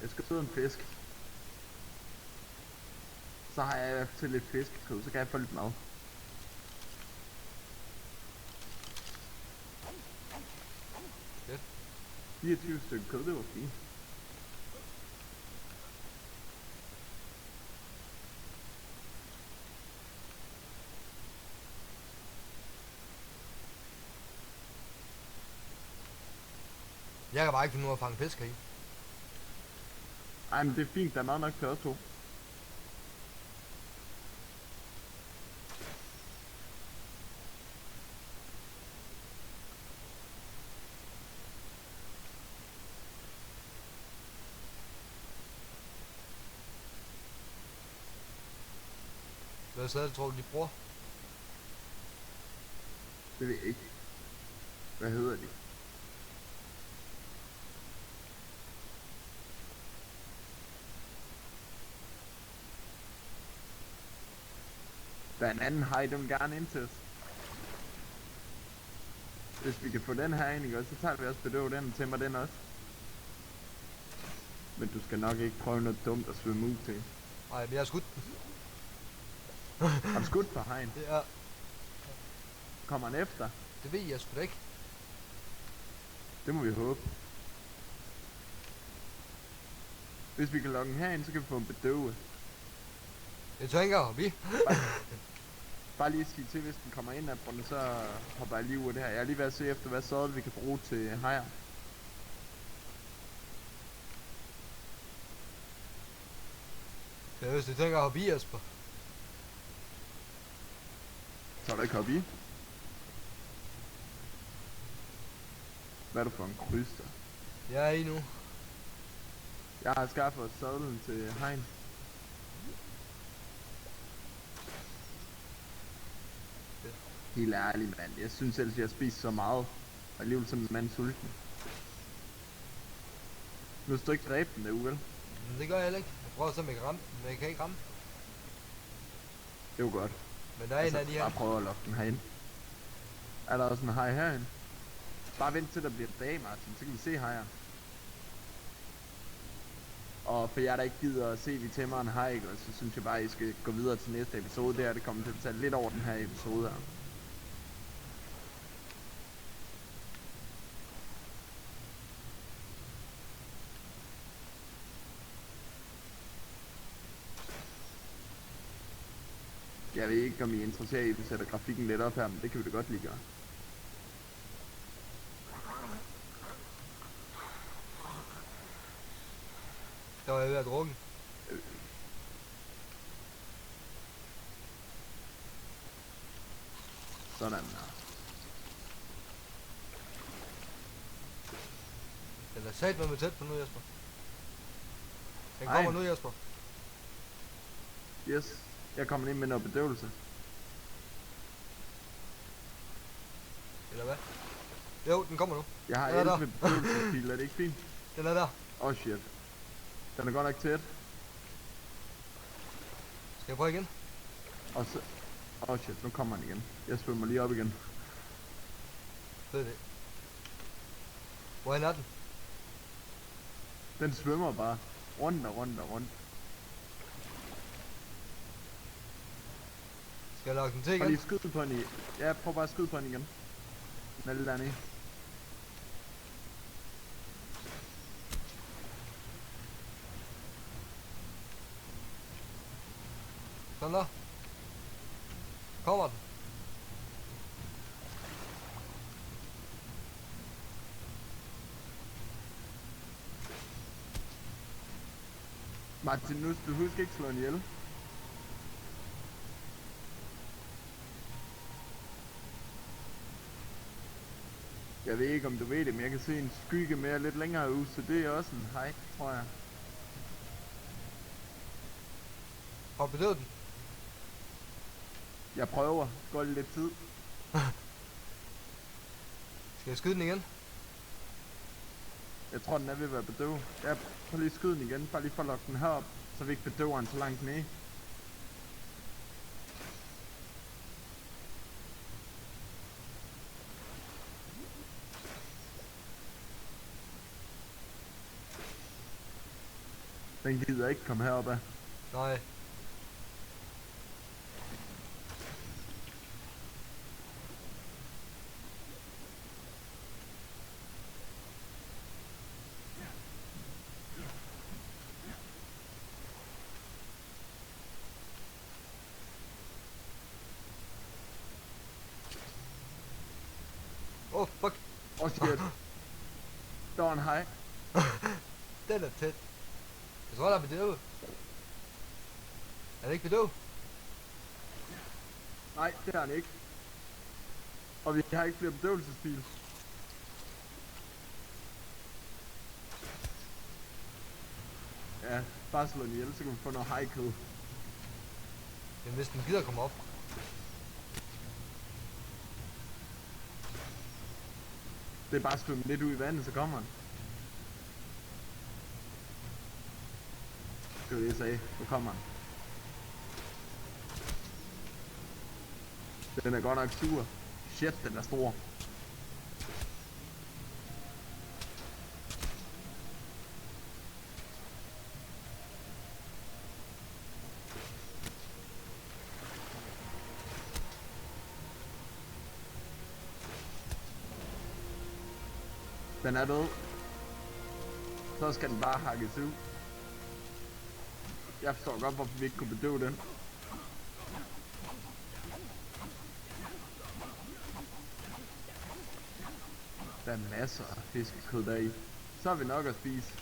Jeg skal sidde en fisk. Så har jeg i hvert fald lidt fiskekød, så kan jeg få lidt mad. Fedt. 24 stykker kød, det var fint. Jeg kan bare ikke finde ud af at fange fisk i. Ej, men det er fint, der er mad nok til os to. Hvad så tror du, de bruger? Det ved jeg ikke. Hvad hedder de? Der er en anden hej, den vil gerne ind til os. Hvis vi kan få den her ind, ikke også, så tager vi også bedøve den og tæmmer den også. Men du skal nok ikke prøve noget dumt at svømme ud til. Nej, men jeg har skudt den. Har du skudt på hegn? Ja, Kommer han efter? det ved jeg sgu da ikke. Det må vi håbe. Hvis vi kan lokke den herind, så kan vi få en bedøve. Jeg tør ikke engang hoppe i. Bare lige sige til, hvis den kommer ind af brunnen, så hopper jeg lige ud af det her. Jeg er lige ved at se efter, hvad såret vi kan bruge til hajer. Jeg tør ikke engang hoppe i, Jesper. Så er der ikke hoppe i. Hvad er du for en krydser? Jeg er i nu. Jeg har skaffet sadlen til hegn. Helt ærligt, mand. Jeg synes ellers, jeg har spist så meget. Og alligevel som en mand sulten. Nu skal du ikke dræbe den derude, vel? Men det gør jeg heller ikke. Jeg prøver at se, om jeg kan ramme, men jeg kan ikke ramme. Det er jo godt. Men der er en af de her. Bare prøve at lokke den herind. Er der også en hej herinde? Bare vent til der bliver dag, Martin, så kan vi se hejeren. Og for jer der ikke gider at se, vi tæmmer en hej, ikke? Så synes jeg bare, I skal gå videre til næste episode. Der det kommer til at tage lidt over den her episode her. Jeg ved ikke, om I er interesseret i, at vi sætter grafikken lidt op her, men det kan vi da godt lige gøre. Der var jeg ved at drukke. Sådan her. Den er sat med tæt på nu, Jesper. Den Ej. kommer nu, Jesper. Yes, jeg kommer ind med noget bedøvelse. Eller hvad? Jo, den kommer nu. Jeg har Den er der. 11 bedøvelsespil, er det ikke fint? Den er der. Oh shit. Den er godt nok tæt. Skal jeg prøve igen? Og så... Oh shit, nu kommer han igen. Jeg svømmer lige op igen. Ved det. Hvor er den? Den svømmer bare. Rundt og rundt og rundt. Skal jeg lokke den til Prøv igen? lige at skyde på den i... Ja, prøv bare at skyde på den igen. Den er lidt dernede. Sådan der. Kommer den? Martin, nu du husk ikke slå en ihjel. Jeg ved ikke om du ved det, men jeg kan se en skygge mere lidt længere ud, så det er også en hej, tror jeg. Har du bedøvet den? Jeg prøver. Går lige lidt tid. Skal jeg skyde den igen? Jeg tror den er ved at være bedøvet. Ja, prøv lige at skyde den igen, bare lige for at lokke den herop, så vi ikke bedøver den så langt ned. Den gider ikke komme herop af. Nej. Oh fuck. Oh shit. Der var en hej. Den er tæt. Jeg tror der er bedøvet. Er det ikke bedøvet? Nej, det er han ikke. Og vi har ikke flere bedøvelsespil. Ja, bare slå den ihjel, så kan vi få noget hejkød. Men hvis den gider komme op. Det er bare at svømme lidt ud i vandet, så kommer han. Det var det, jeg sagde. Nu kommer han. Den er godt nok sur. Shit, den er stor. Den er død. Så skal den bare hakkes ud. Jeg forstår godt, hvorfor vi ikke kunne bedøve den. Der er masser af fiskekød deri. Så har vi nok at spise.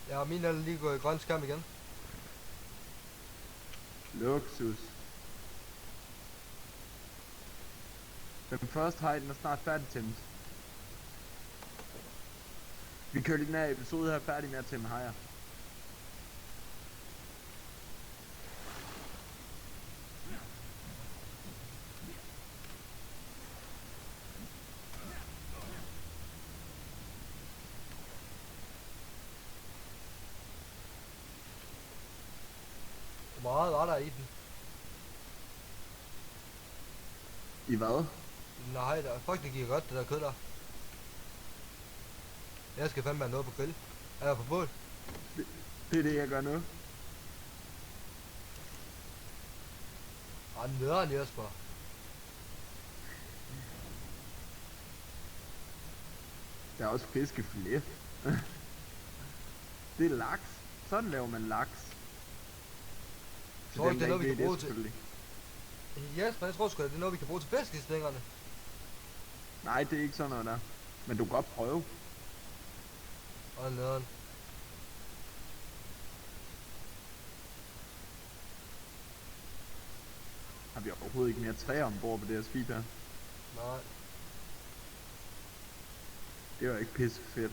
Ja, min er lige gået i grøn skærm igen. Luksus. Den første hej, den er snart færdig til. Vi kører lige den her episode her færdig med at tæmme hajer. Hvor meget var der i den? I hvad? Nej, der fuck, det giver godt, det der kød der. Jeg skal fandme have noget på grill. Er jeg på bål? Det er det, jeg gør nu. Nederen Jesper. Der er også fiskefilet. Det er laks. Sådan laver man laks. Tror ikke, det er noget, vi kan bruge til. selvfølgelig. Jesper, jeg tror sgu, det er noget, vi kan bruge til fiskestængerne. Nej, det er ikke sådan noget der. Men du kan godt prøve. Nederen. Har vi overhovedet ikke mere træer ombord på det her skib her? Nej. Det var ikke pisse fedt.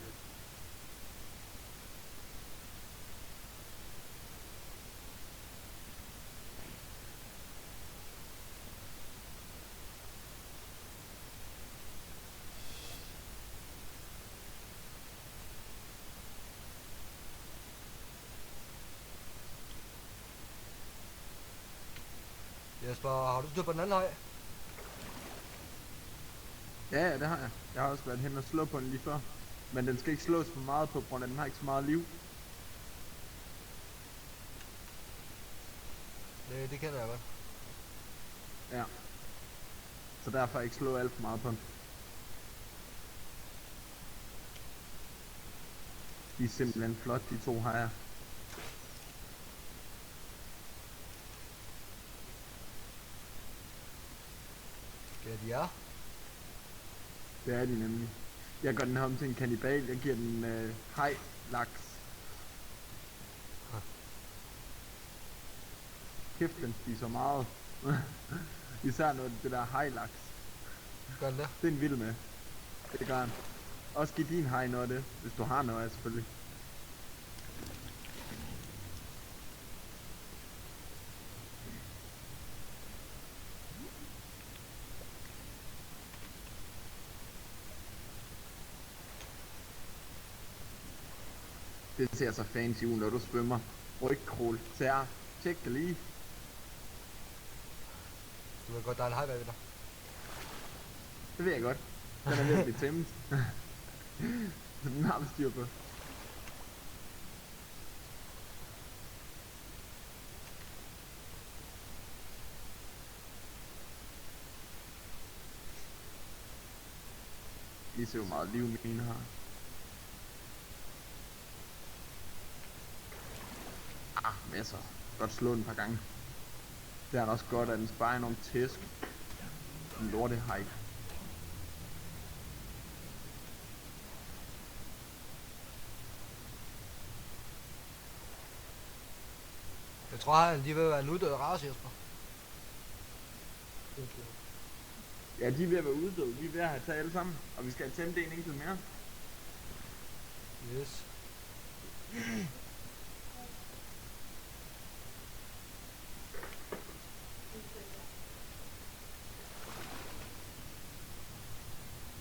Jesper, har du styr på den anden hej? Ja, det har jeg. Jeg har også været hen og slå på den lige før. Men den skal ikke slås for meget på grund af, den har ikke så meget liv. Det kender jeg godt. Ja. Så derfor ikke slå alt for meget på den. De er simpelthen flot, de to her. Ja, de er. Det er de nemlig. Jeg gør den her om til en kannibal. Jeg giver den hej laks. Kæft, den spiser meget. Især noget det der hej laks. Gør den det? Det er en vild med. Det gør han. Også giv din hej noget af det, hvis du har noget af selvfølgelig. Det ser så fancy ud, når du svømmer. Rygkrål. Tær. Tjek det lige. Du ved godt, der er en hej bagved dig. Det ved jeg godt. Den er ved at blive tæmmet. Så den har vi styr på. Lige se hvor meget liv mine har. Masser. Godt slå den et par gange. Det er også godt, at den sparer nogle tæsk. En lortehej. Jeg tror, han de vil være en uddød race, Jesper. Ja, de er ved at være uddøde. Vi er ved at have taget alle sammen. Og vi skal have tæmt en enkelt mere. Yes.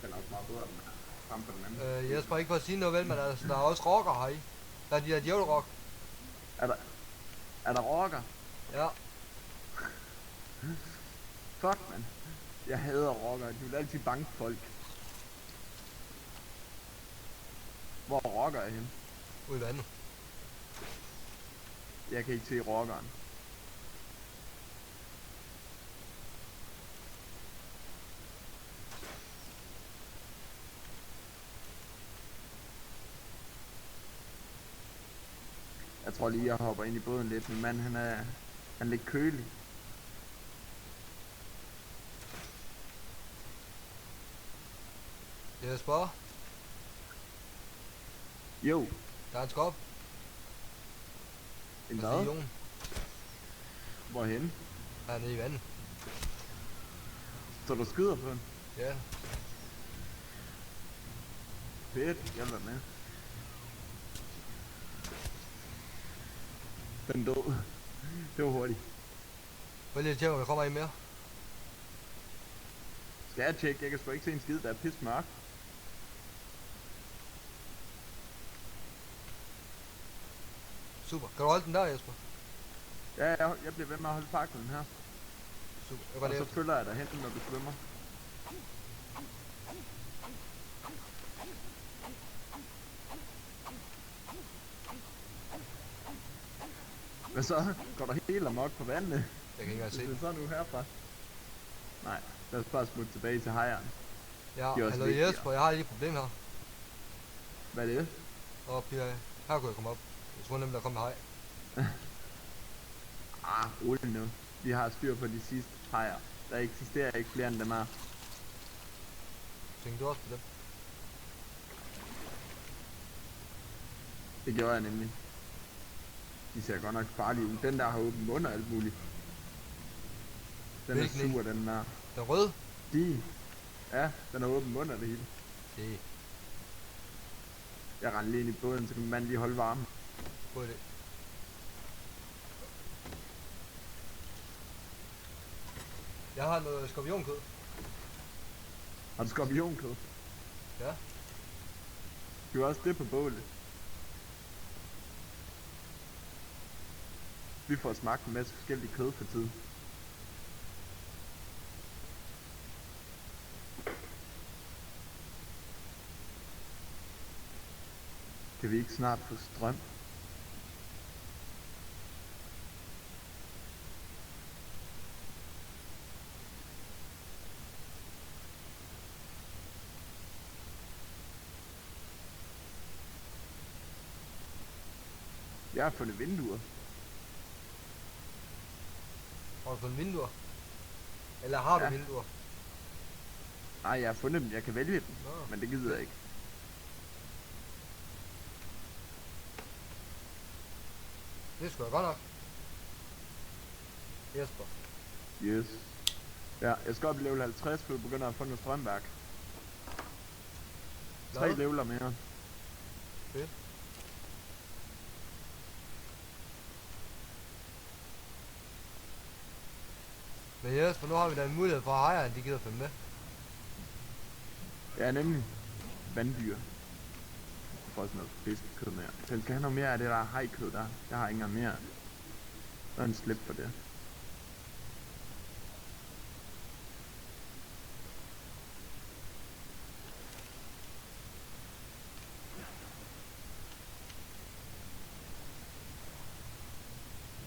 Den er også meget bedre, den er frem for den anden. Jesper, ikke for at sige noget vel, men altså, der er også rocker her i. Der er de der djævlerock. Er der rocker? Ja. Fuck, man. Jeg hader rocker. De vil altid banke folk. Hvor er rocker henne? Ude i vandet. Jeg kan ikke se rockeren. Jeg tror lige, jeg hopper ind i båden lidt. Min mand, han er lidt kølig. Jesper, Jo, der er en skop. en Hvad siger hvad? Jon? Hvorhen? Han er nede i vandet. Så du skyder på den? Ja. Fedt, jeg vil være med. Den død. Det var hurtigt. Prøv lige at tjekke, om der kommer en mere. Skal jeg tjekke? Jeg kan sgu ikke se en skid, der er pisse mørk. Super. Kan du holde den der, Jesper? Ja, jeg bliver ved med at holde faklen her. Super. Jeg Og går så lige følger jeg dig hen, når du svømmer. Hvad så? Går der helt amok på vandet? Jeg kan ikke engang se Det er den. sådan nu herfra. Nej, lad os bare smutte tilbage til hejren. Ja, De er også hallo vigtigere. Jesper, jeg har lige et problem her. Hvad er det? Og her kunne jeg komme op. Jeg tror nemlig, der kom med hej. Rolig nu. Vi har styr på de sidste hejer. Der eksisterer ikke flere end dem her. Tænkte du også på det? Det gjorde jeg nemlig. De ser godt nok farlige ud. Den der har åben mund og alt muligt. Den Hvilken er en? sur, den der. Den røde? Ja, den har åben mund og det hele. Det er Jeg rendte lige ind i båden, så kan min mand lige holde varmen. god idé. Jeg har noget skorpionkød. Har du skorpionkød? Ja. Du har også det på bålet. Vi får smagt en masse forskellige kød for tiden. Kan vi ikke snart få strøm? Jeg har fundet vinduer. Har du fundet vinduer? Eller har du Ja. vinduer? Nej, jeg har fundet dem. Jeg kan vælge dem, Nå. men det gider jeg ikke. Det er sgu da godt nok. Jesper. Yes. Ja, jeg skal op i level 50, for jeg begynder at få noget strømværk. 3 Hvad? leveler mere. Fedt. Men Jesper, nu har vi da en mulighed for at hejre, de gider følge med. Ja, nemlig vanddyr. Jeg får også noget fiskekød mere. Så jeg skal have noget mere af det der hajkød der. Jeg har ikke engang mere. Der er en slip for det.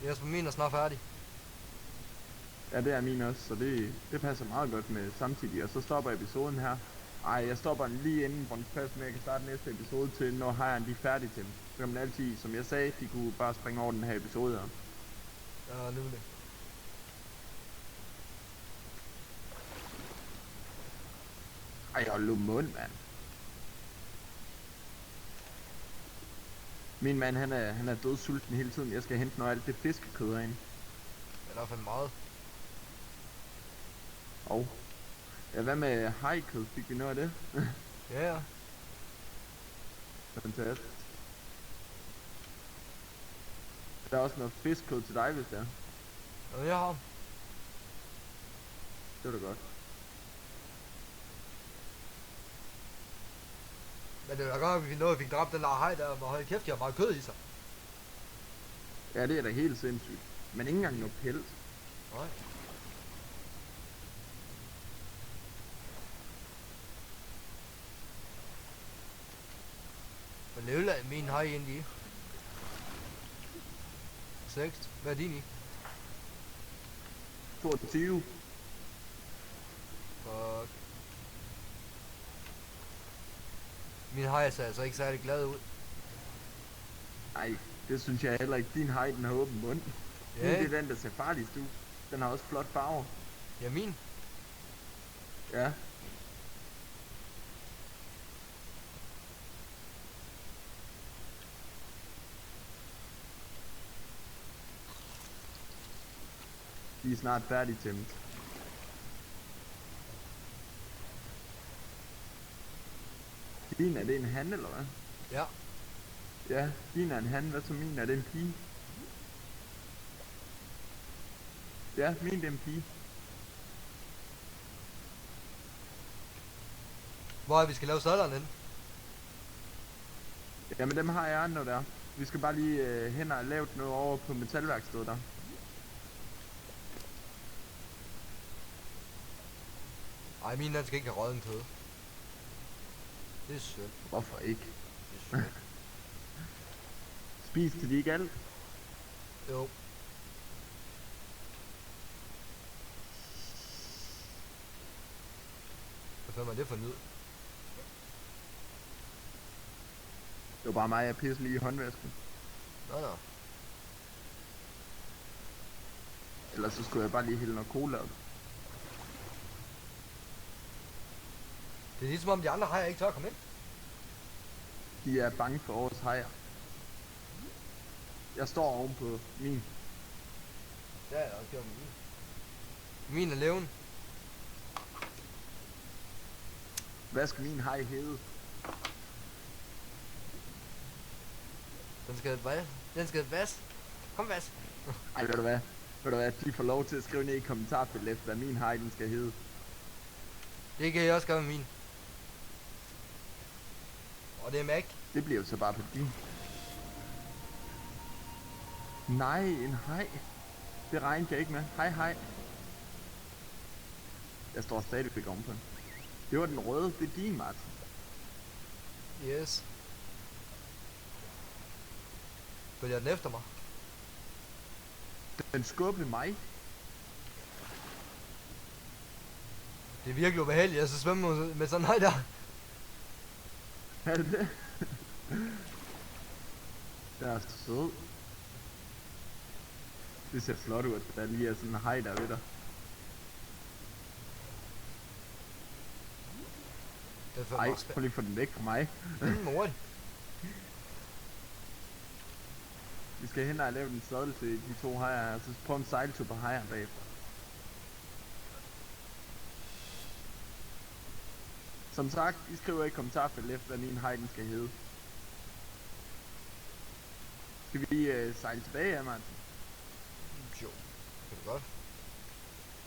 Jesper, min er snart færdig. Ja, det er min også, så det passer meget godt med samtidig. Og så stopper episoden her. Ej, jeg stopper den lige inden, hvor den passer med, at jeg kan starte næste episode til, når hejren de er færdige til dem. Så kan man altid, som jeg sagde, de kunne bare springe over den her episode. Ja, nemlig. Ej, hold nu mund, mand. Min mand, han er dødsulten hele tiden. Jeg skal hente noget af alt det fiskekød herinde. Det er da fandme meget. Og ja, hvad med hajkød? Fik vi noget af det? Ja, ja. Fantastisk. Der er også noget fiskkød til dig, hvis det er. Og jeg har. Det var da godt. Men det var da godt, at vi nåede, at vi fik dræbt den der hej der, hvor hold kæft, de har bare kød i sig. Ja, det er da helt sindssygt. Men ikke engang noget pels. Nej. Hvad level er min hej egentlig i? 6. Hvad er din i? 22. Fuck. Min hej ser altså ikke særlig glad ud. Ej, det synes jeg heller ikke. Din haj, den har åben mund. Ja, Det er den, der ser farligst ud. Den har også flot farver. ja min. Ja. De er snart færdige tæmmet. Din, er det en han, eller hvad? Ja. Ja, din er en han. Hvad så min? Er det en pige? Ja, min det er en pige. Hvor er vi skal lave sadlerne henne? Jamen dem har jeg andre der. Vi skal bare lige hen og lave noget over på metalværkstedet der. Ej, min den skal ikke have rødden kød. Det er synd. Hvorfor ikke? Det er synd. Spiste de ikke alt? Jo. Hvad fanden er det for en lyd? Det var bare mig, jeg pisse lige i håndvasken. Nå. Ellers så skulle jeg bare lige hælde noget cola op. Det er ligesom om de andre hajer ikke tør at komme ind. De er bange for vores hajer. Jeg står oven på min. Ja, jeg også gjort med min. Min er levende. Hvad skal min haj hedde? Den skal hvad? Den skal vask. Kom vask. Ej, ved du hvad? Ved du hvad? De får lov til at skrive ned i kommentarfeltet, hvad min haj den skal hedde. Det kan jeg også gøre med min. Og det er Mac. Det bliver jo så bare på din. Nej, en haj. Det regnede jeg ikke med. Hej. Jeg står stadigvæk ovenpå den. Det var den røde. Det er din, Martin. Yes. Følger den efter mig? Den skubbede mig. Det er virkelig ubehageligt at så svømme med sådan noget der. Er det det? Det er sød. Det ser flot ud, at der lige er sådan en haj der ved dig. Det er for Ej, meget prøv lige at få den væk fra mig. mor. Vi skal hen og lave en sadel til de to hajer, og så prøve en sejltur på hajeren bagefter. Som sagt, I skriver i kommentarfeltet efter, hvad min haj den skal hedde. Skal vi sejle tilbage, Martin? Jo, det er godt.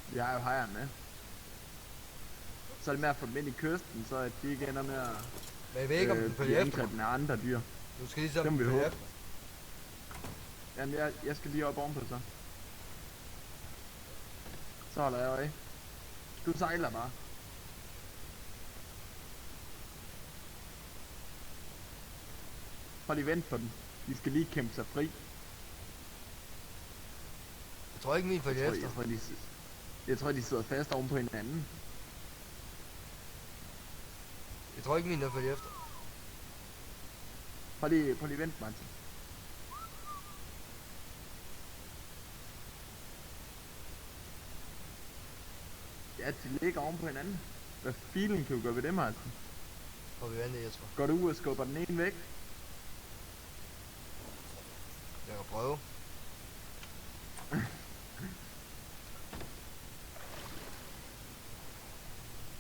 Vi har jo hajeren med. Så er det med at få dem ind i kysten, så at de ikke ender med at Men jeg ved ikke, om den følger efter mig. angrebne af andre dyr. Du skal ligesom Det må vi følge håbe. efter. Jamen, jeg skal lige op ovenpå så. Så holder jeg øje. Du sejler bare. Prøv lige vent på den. De skal lige kæmpe sig fri. Jeg tror ikke, min følger efter. Jeg tror, de sidder fast oven på hinanden. Jeg tror ikke, min der følger efter. Prøv lige vent, Martin. Ja, de ligger oven på hinanden. Hvad filen kan du gøre ved det, Martin? Og vi venter, Jesper. Går du ud og skubber den ene væk? Jeg kan prøve.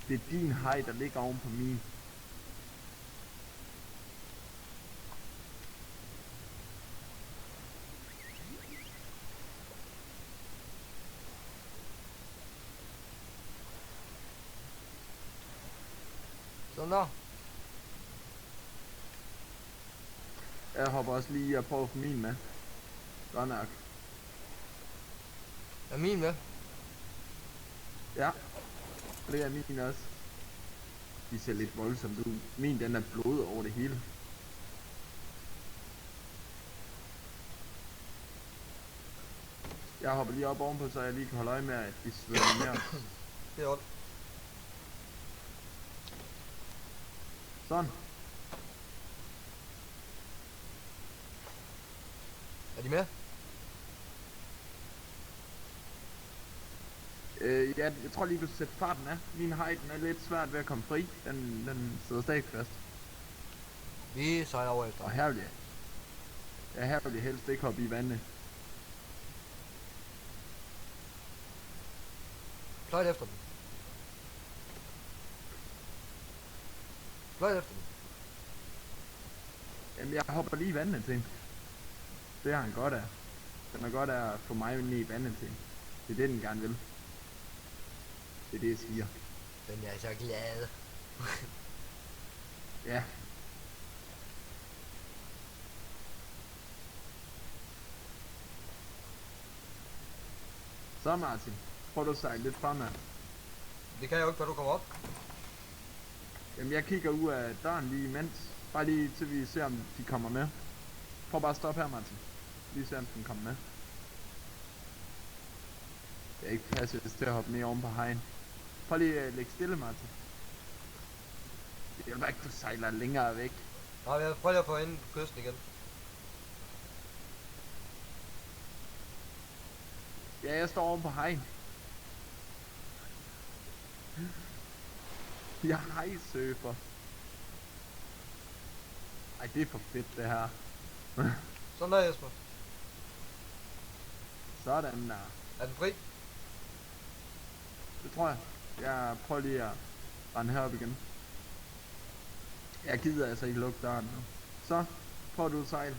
Det er din haj, der ligger oven på min. Sådan der. Jeg hopper også lige og prøver at få min med. Godt nok. Er min med? Ja. Og det er min også. De ser lidt voldsomt ud. Min den er blod over det hele. Jeg hopper lige op ovenpå, så jeg lige kan holde øje med, at de svømmer med os. Det er ondt. Sådan. Er de med? Ja, jeg tror lige, du sætter farten af. Min hej, den er lidt svært ved at komme fri. Den sidder stadig fast. Vi sejler over efter. Og her vil jeg... Ja, her vil jeg helst ikke hoppe i vandet. Fløjt efter dem. Fløjt efter dem. Jamen, jeg hopper lige i vandet til hende. Det har han godt af. Den har godt af at få mig ned i vandet til hende. Det er det, den gerne vil. Det er det, jeg siger. Den er så glad. Ja. Så Martin, prøv du at sejle lidt fremad. Det kan jeg jo ikke, før du kommer op. Jamen jeg kigger ud af døren lige imens. Bare lige til vi ser om de kommer med. Prøv bare at stoppe her, Martin. Lige se om den kommer med. Det er ikke plads til at hoppe ned oven på hegn. Prøv lige at lægge stille, Martin. Det hjælper ikke, du sejler længere væk. Nej, jeg prøver lige at få ind på kysten igen. Ja, jeg står oven på hegn. Jeg hejsurfer. Ej, det er for fedt det her. Sådan der, Jesper. Sådan der. Er den fri? Det tror jeg. Jeg prøver lige at rende herop igen. Jeg gider altså ikke lukke døren nu. Så, prøv du at sejle.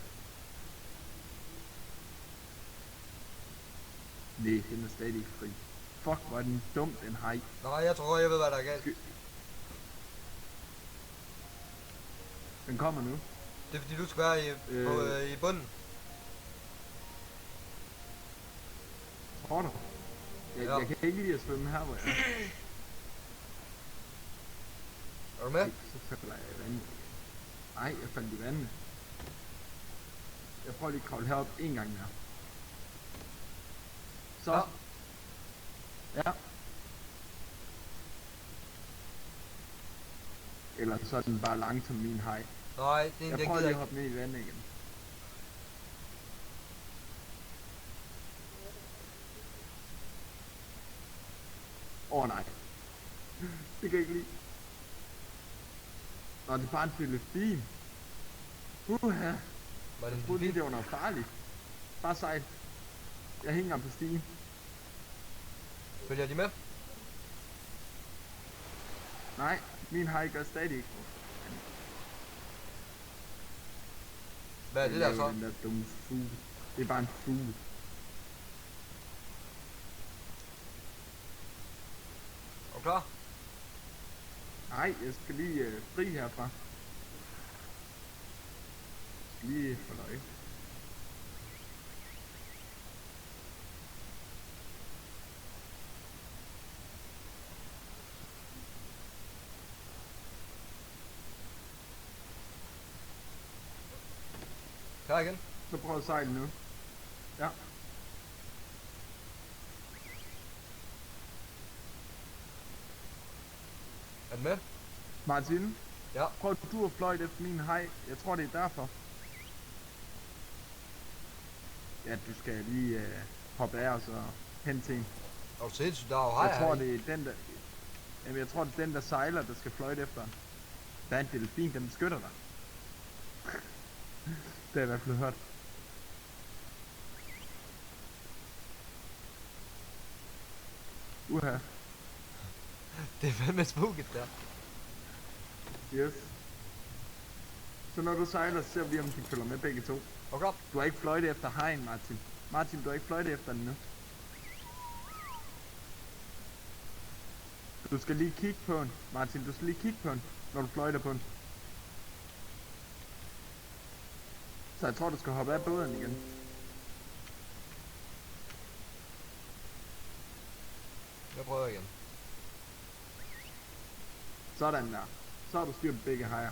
Nej, den er stadig ikke fri. Fuck, hvor er den dum, den hej. Nej, jeg tror, jeg ved, hvad der er galt. Den kommer nu. Det er fordi, du skal være i bunden. Tror du? Ja. Jeg kan ikke lide at svømme her, hvor jeg er. Er du med? Ej, så falder jeg i vandet. Nej, jeg faldt i vandet. Jeg prøver lige at kravle herop en gang mere. Så. Ja. Ja. Eller så er den bare langsom min hej. Nej, det er Jeg en, prøver jeg lige gider at ikke. hoppe ned i vandet igen. Nej. Det kan jeg ikke lide. Nå, det er bare en delfin. Uha. Var det Jeg en troede lige, delfin? det var noget farligt. Bare sejl. Jeg hænger på stien. Følger de med? Nej, min hej gør stadig ikke. Hvad er det der laver så? Den der dumme fugl. Det er bare en fugl. Er du klar? Nej, jeg skal lige fri herfra. Jeg skal lige få løg. Klar igen? Så prøv at sejle nu. Ja. Er den med? Martin, Ja. prøv du at fløjte efter min hej. Jeg tror, det er derfor. Ja, du skal lige hoppe af og så hen til en. Er du sindssygt? Der er jo hej Jeg tror, her i. det er den der... Jamen, jeg tror, det er den, der sejler, der skal fløjte efter den. Der er en delfin, den beskytter dig. Det har jeg i hvert fald hørt. Uha. Det er fandme spooket der. Yes. Så når du sejler, så ser vi, om de følger med begge to. Okay. Du har ikke fløjte efter hegn, Martin. Martin, du har ikke fløjte efter den nu. Du skal lige kigge på den. Martin, du skal lige kigge på den, når du fløjter på den. Så jeg tror, du skal hoppe af båden igen. Jeg prøver igen. Sådan der. Så har du styr på begge hejer.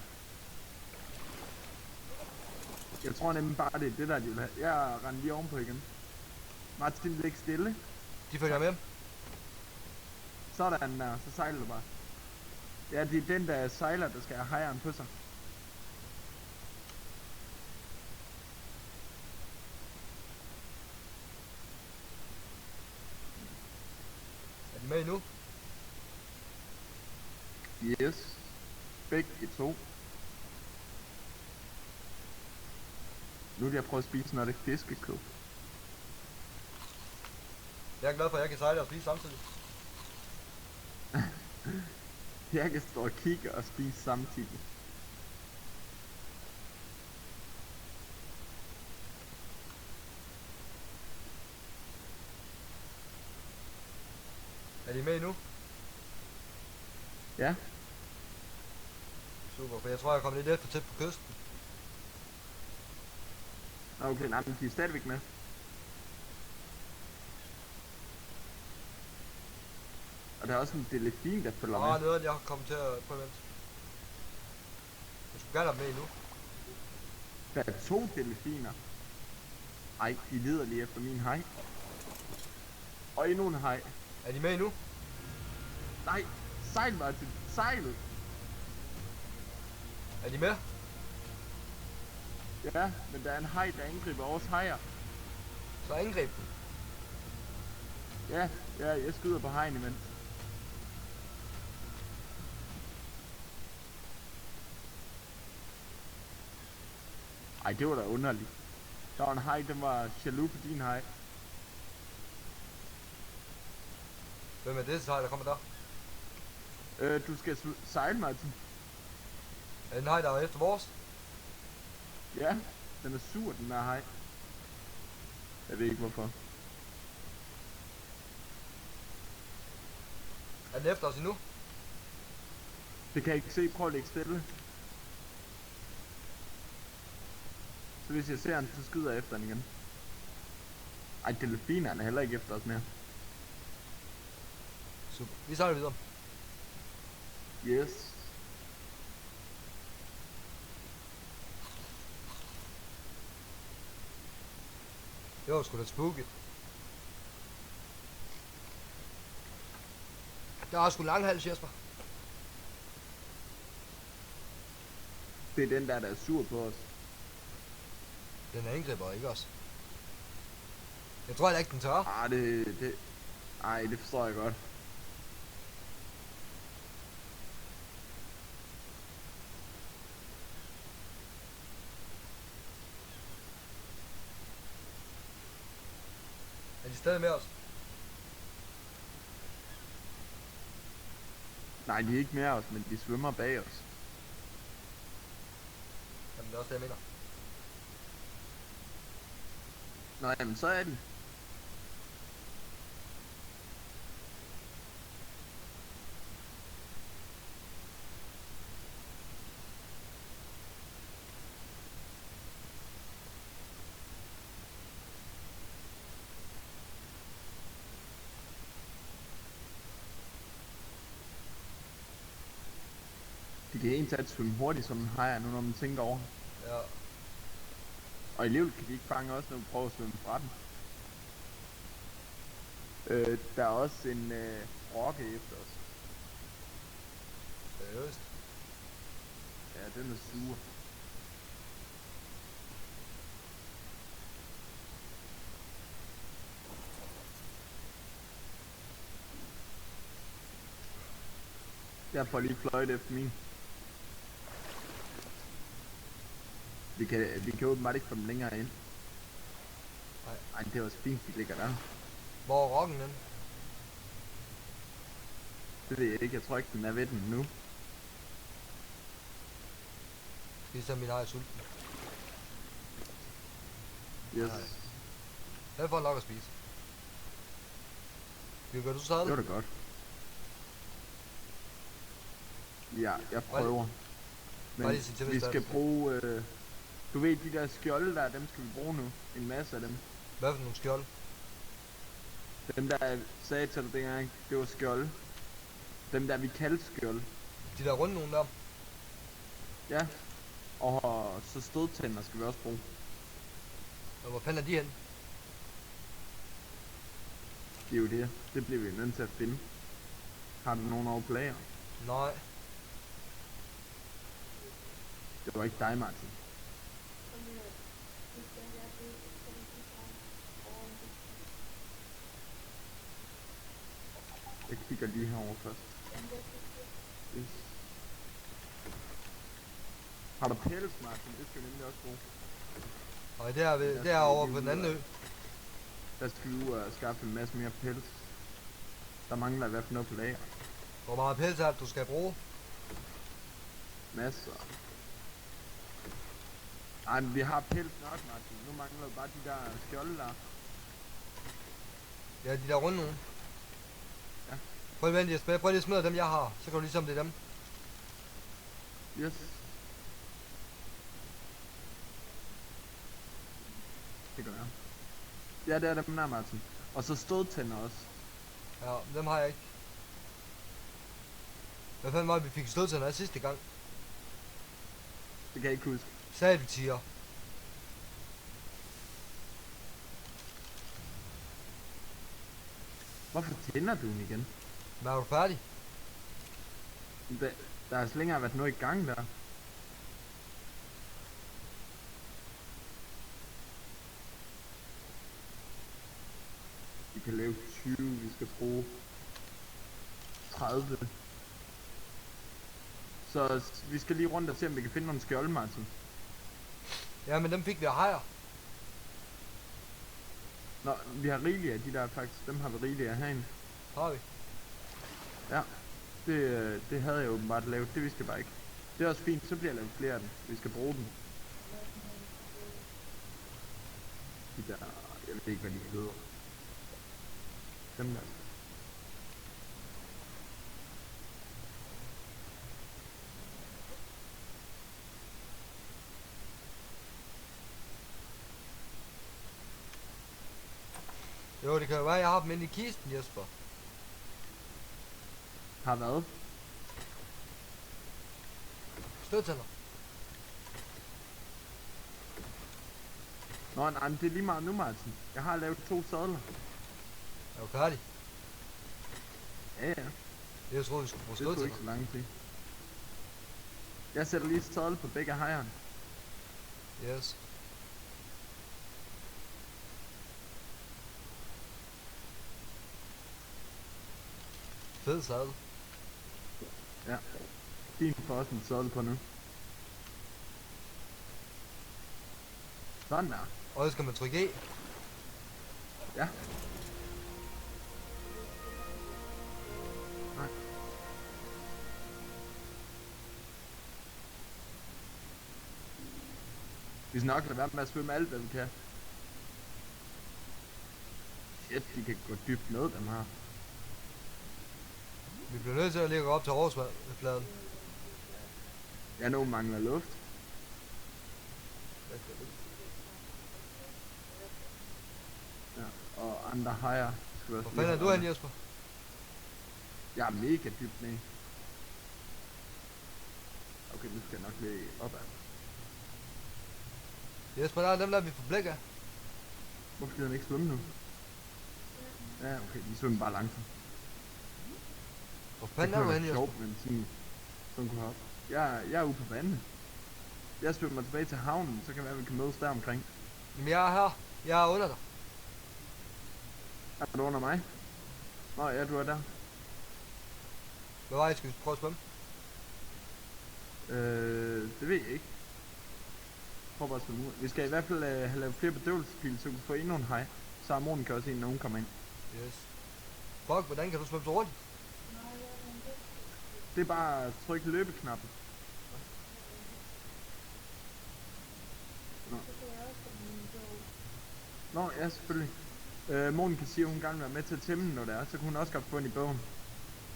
Jeg tror nemlig bare, det er det der, de vil have. Jeg render lige ovenpå igen. Martin, læg stille. De følger med. Sådan der. Så sejler du bare. Ja, det er den, der sejler, der skal have hejeren på sig. Er de med endnu? Yes. Begge to. Nu vil jeg prøve at spise noget af det fiskekød. Jeg er glad for, at jeg kan sejle og spise samtidig. Jeg kan stå og kigge og spise samtidig. Er de med endnu? Ja. Super, for jeg tror, jeg kommer lidt for tæt på kysten. Okay, nej, men de er stadigvæk med. Og der er også en delfin, der følger Nå, med. noget, jeg kommer til at prøve at vente. Jeg skulle gerne have med endnu. Der er 2 delfiner. Ej, de leder lige efter min hej. Og endnu en hej. Er de med endnu? Nej, sejl Martin, sejl. Er de med? Ja, men der er en hej, der angriber vores hejer. Så angreb den. Ja, jeg skyder på hejen imens. Ej, det var da underligt. Der var en hej, den var jaloux på din hej. Hvem er det så, der kommer der? Du skal sejle, Martin. Er den hej, der er efter vores? Ja, den er sur, den der hej. Jeg ved ikke hvorfor. Er den efter os endnu? Det kan jeg ikke se. Prøv at lægge stille. Så hvis jeg ser den, så skyder jeg efter den igen. Ej, delfinerne er heller ikke efter os mere. Super. Vi sejler videre. Yes. Det var sgu da spooky. Der er sgu langhals, Jesper. Det er den der er sur på os. Den er angriber, ikke også? Jeg tror heller ikke, den tør. Ej, det forstår jeg godt. Er de stadig med os? Nej, de er ikke med os, men de svømmer bag os. Jamen, det er også det, jeg mener. Nå, jamen så er de. De kan egentlig at svømme hurtigt som en hajer nu, når man tænker over. Ja. Og alligevel kan de ikke fange os, når vi prøver at svømme fra den. Der er også en rokke efter os. Seriøst. Ja, den er sur. Jeg får lige fløjt efter min. Vi kan åbenbart ikke få dem længere ind. Nej. Ej, det er også fint, de ligger der. Hvor er rocken den? Det ved jeg ikke, jeg tror ikke den er ved den nu. Skal I se, min ejer sulten. Yes. Nej. Den får nok at spise. Gør du Det sadel? var da godt. Ja, jeg prøver. bare lige sige til, hvis vi der er skal det. bruge... du ved, de der skjolde der, dem skal vi bruge nu. En masse af dem. Hvad for nogle skjold? Dem der jeg sagde til dig dengang, det var skjolde. Dem der vi kaldte skjolde. De der runde nogle der? Ja. Og så stødtænder skal vi også bruge. Og hvor fanden er de hen? Det er jo det. Det bliver vi nødt til at finde. Har du nogen over på lager? Nej. Det var ikke dig, Martin. Jeg kigger lige herover først. Yes. Har du pels, Martin? Det skal vi nemlig også bruge. Og det er over på den anden ø. Der skal vi ud og skaffe en masse mere pels. Der mangler i hvert fald noget på lager. Hvor meget pels er det, du skal bruge? Masser. Ej, men vi har pels nok, Martin. Nu mangler vi bare de der skjolde der. Ja, de der runde nogle. Ja. Prøv lige at smide dem, jeg har. Så kan du ligesom det er dem. Yes. Det gør jeg. Ja, det er dem der, Martin. Og så stødtænder også. Ja, dem har jeg ikke. Hvad fanden var det, vi fik stød til den her sidste gang? Det kan jeg ikke huske. Sabeltiger. Hvorfor tænder du den igen? Men er du færdig? Der har slet ikke været noget i gang der. Vi kan lave 20, vi skal bruge 30. Så vi skal lige rundt og se, om vi kan finde nogle skjolde, Martin. Ja, men dem fik vi af hajer. Nå, vi har rigeligt af de der faktisk. Dem har vi rigeligt af herinde. Har vi? Ja, det havde jeg åbenbart lavet. Det vidste jeg bare ikke. Det er også fint, så bliver jeg lavet flere af dem. Vi skal bruge dem. De der, jeg ved ikke, hvad de hedder. Dem der. Jo, det kan jo være, jeg har dem inde i kisten, Jesper. Har været. Stødtænder. Nå, nej, men det er lige meget nu, Martin. Jeg har lavet 2 sadler. Er du færdig? Ja, ja. Jeg troede, vi skulle bruge Det tog ikke stødtænder. så lang tid. Jeg sætter lige sadel på begge hejerne. Yes. Fed sadel. Ja. Din får også en sadel på nu. Sådan der. Og det skal man trykke E. Ja. Nej. Vi skal nok lade være med at svømme alt, hvad vi kan. Shit, de kan gå dybt ned, dem her. Vi bliver nødt til at lægge op til overfladen. Jeg nu mangler luft. Ja, og andre hajer skal vi også Hvor lige fanden er have du hen, med. Jesper? Jeg er mega dybt ned. Okay, nu skal jeg nok lige opad. Jesper, der er dem der, vi får blik af. Hvorfor gider den ikke svømme nu? Ja, okay, de svømmer bare langsomt. Hvor Det fanden er du kunne hen, være Jesper? sjovt, men sådan kunne hoppe. Jeg er ude på vandet. Jeg svømmer tilbage til havnen, så kan det være, at vi kan mødes der omkring. Jamen, jeg er her. Jeg er under dig. Er du under mig? Nå ja, du er der. Hvad vej skal vi prøve at svømme? Det ved jeg ikke. Prøv bare at svømme ud. Vi skal i hvert fald have lavet flere bedøvelsespil, så vi kan få endnu en hej. Så har Monika også en, når hun kommer ind. Yes. Fuck, hvordan kan du svømme så hurtigt? Det er bare at trykke løbeknappen. Nå, ja, selvfølgelig. Monika siger, at hun gerne vil være med til at tæmme, når det er. Så kan hun også godt få ind i bogen.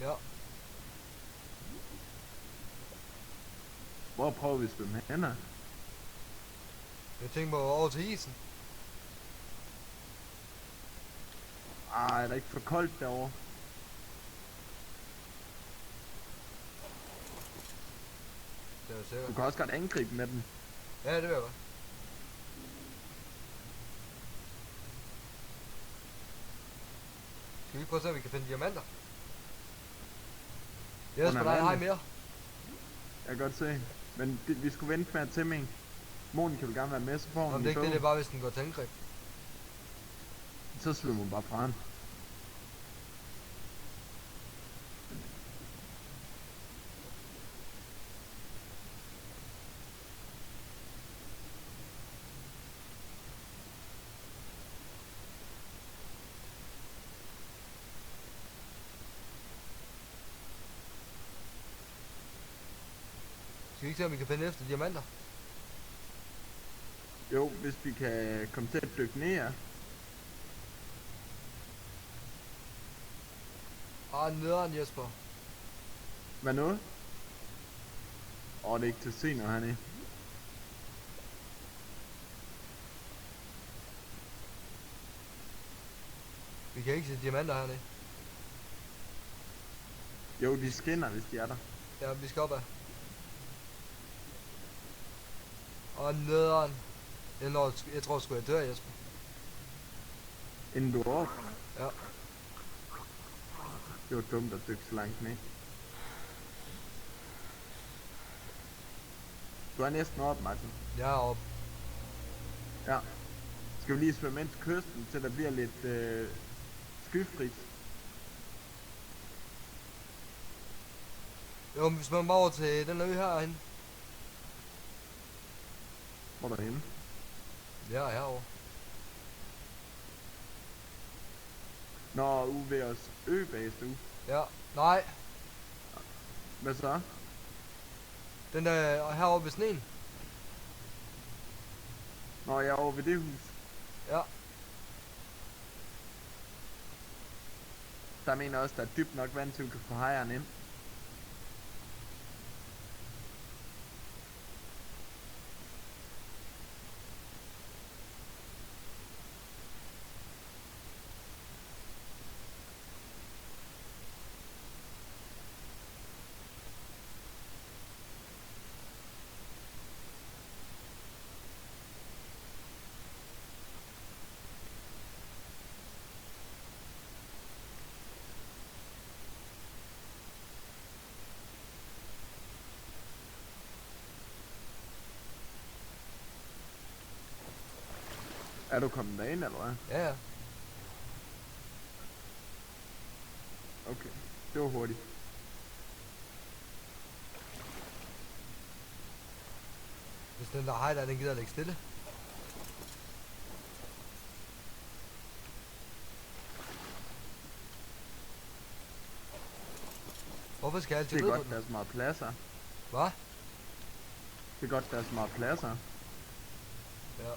Ja. Hvor prøver vi at svømme hen? Jeg tænker på over til isen. Er der ikke for koldt derovre? Det er jo Du sikkert. kan også godt angribe med den. Ja, det vil jeg godt. Skal vi prøve at se, om vi kan finde diamanter? Jesper, Under der er hej vandet. mere. Jeg kan godt se. Men vi skulle vente med at tæmme en. Monika vil gerne være med, så får hun Om det i ikke det, bogen. det er bare, hvis den går til angreb. Så svømmer hun bare fra den. Skal vi ikke se, om vi kan finde efter diamanter? Jo, hvis vi kan komme til at dykke ned, ja. Nederen, Jesper. Hvad nu? Det er ikke til at se noget hernede. Vi kan ikke se diamanter hernede. Jo, de skinner, hvis de er der. Ja, vi skal opad. Og nederen. Jeg tror sgu jeg dør, Jesper. Inden du er op. Ja. Det var dumt at dykke så langt ned. Du er næsten op, Martin. Jeg er oppe. Ja. Skal vi lige svømme ind til kysten, til der bliver lidt skyfrit? Jo, men vi smutter bare over til den ø herhen. Hvor er der henne? Ja, herovre. Når ude ved os øbase du. Ja. Nej, Hvad så? den der herovre ved sneen. Når jeg er over ved det hus. Ja. Der mener også, der er dybt nok vand til, at du kan få hejeren ind. Er du kommet derind, eller hvad? Ja, ja. Okay, det var hurtigt. Hvis den der hej der, den gider ligge stille. Hvorfor skal jeg altid Det er ned på godt, den? der er så meget pladser. Hvad? Det er godt, der er så meget pladser. Ja.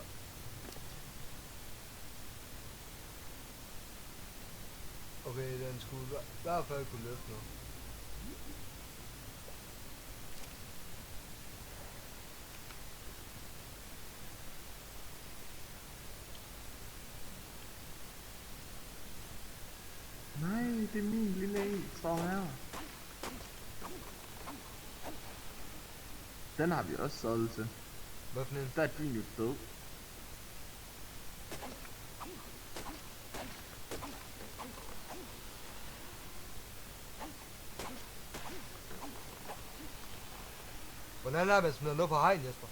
Okay, den skulle i hvert fald kunne løfte noget. Nej, det er min lille en, står her. Den har vi også solgt til. Hvad for en? Der er din jo død. Hvordan er man smider noget på hegn, Jesper?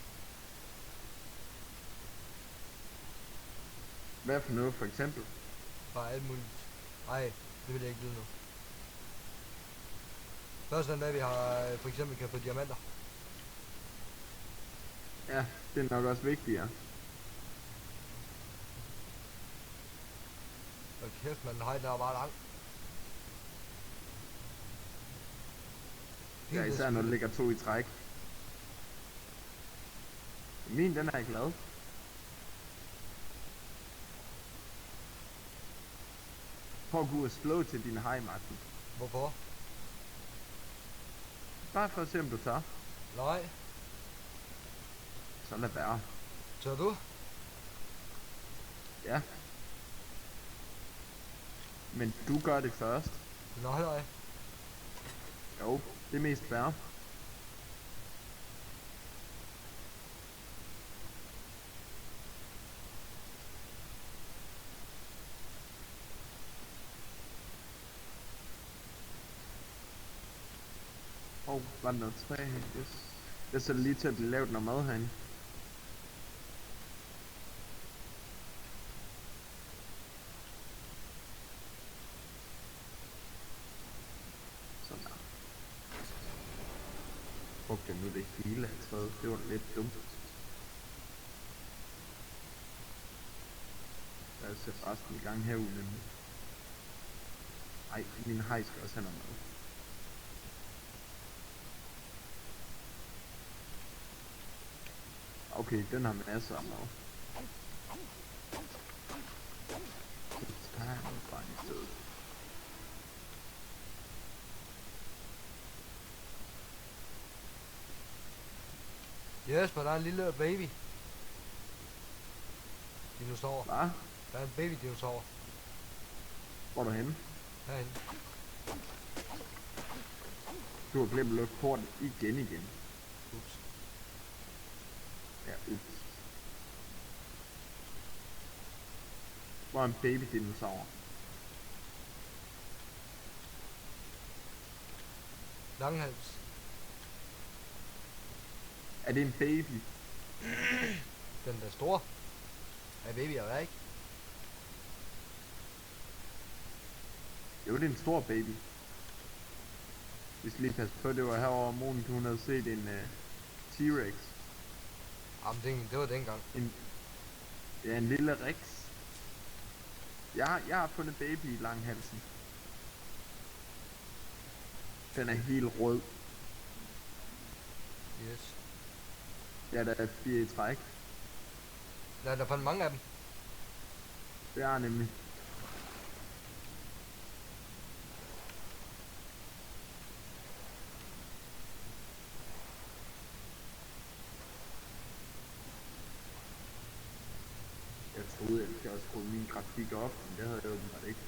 Hvad for noget, for eksempel? Bare alt muligt. Nej, det vil jeg ikke vide nu. Først den dag vi har for eksempel kan få diamanter. Ja, det er nok også vigtigere. Og kæft, man, hegn der er bare lang. Ja, især når der ligger 2 i træk. Min, den er jeg glad. Prøv at gå ud og slå til din hej, Martin. Hvorfor? Bare for at se, om du tør. Nej. Så lad være. Tør du? Ja. Men du gør det først. Nej. Jo, det er mest fair. Var der noget træ her? Yes. Jeg sætter lige til at lave noget mad herinde. Sådan der. Brugte jeg nu det hele af træet? Det var lidt dumt. Lad os sætte resten i gang herude nemlig. Ej, min hej skal også have noget mad. Okay, den har masser af mad. Så tager jeg noget fra i stedet. Jesper, der er en lille baby. Dinosaur. Hvad? Der er en baby dinosaur. Hvor er du henne? Herinde. Du har glemt at lukke porten igen. Ups. Ja, ups. Hvor er en baby dinosaur? Langhals. Er det en baby? Den der store. Er baby er væk. Jo, det er en stor baby. Vi skal lige passe på, det var herovre, Monika, hun havde set en T-Rex. Jamen, det var dengang. Ja, en lille Rex. Jeg har fundet baby i langhalsen. Den er helt rød. Yes. Ja, der er 4 i træk. Der fandt mange af dem. Det er nemlig. Jeg troede, jeg skulle også skrue min grafik op, men det havde jeg åbenbart ikke.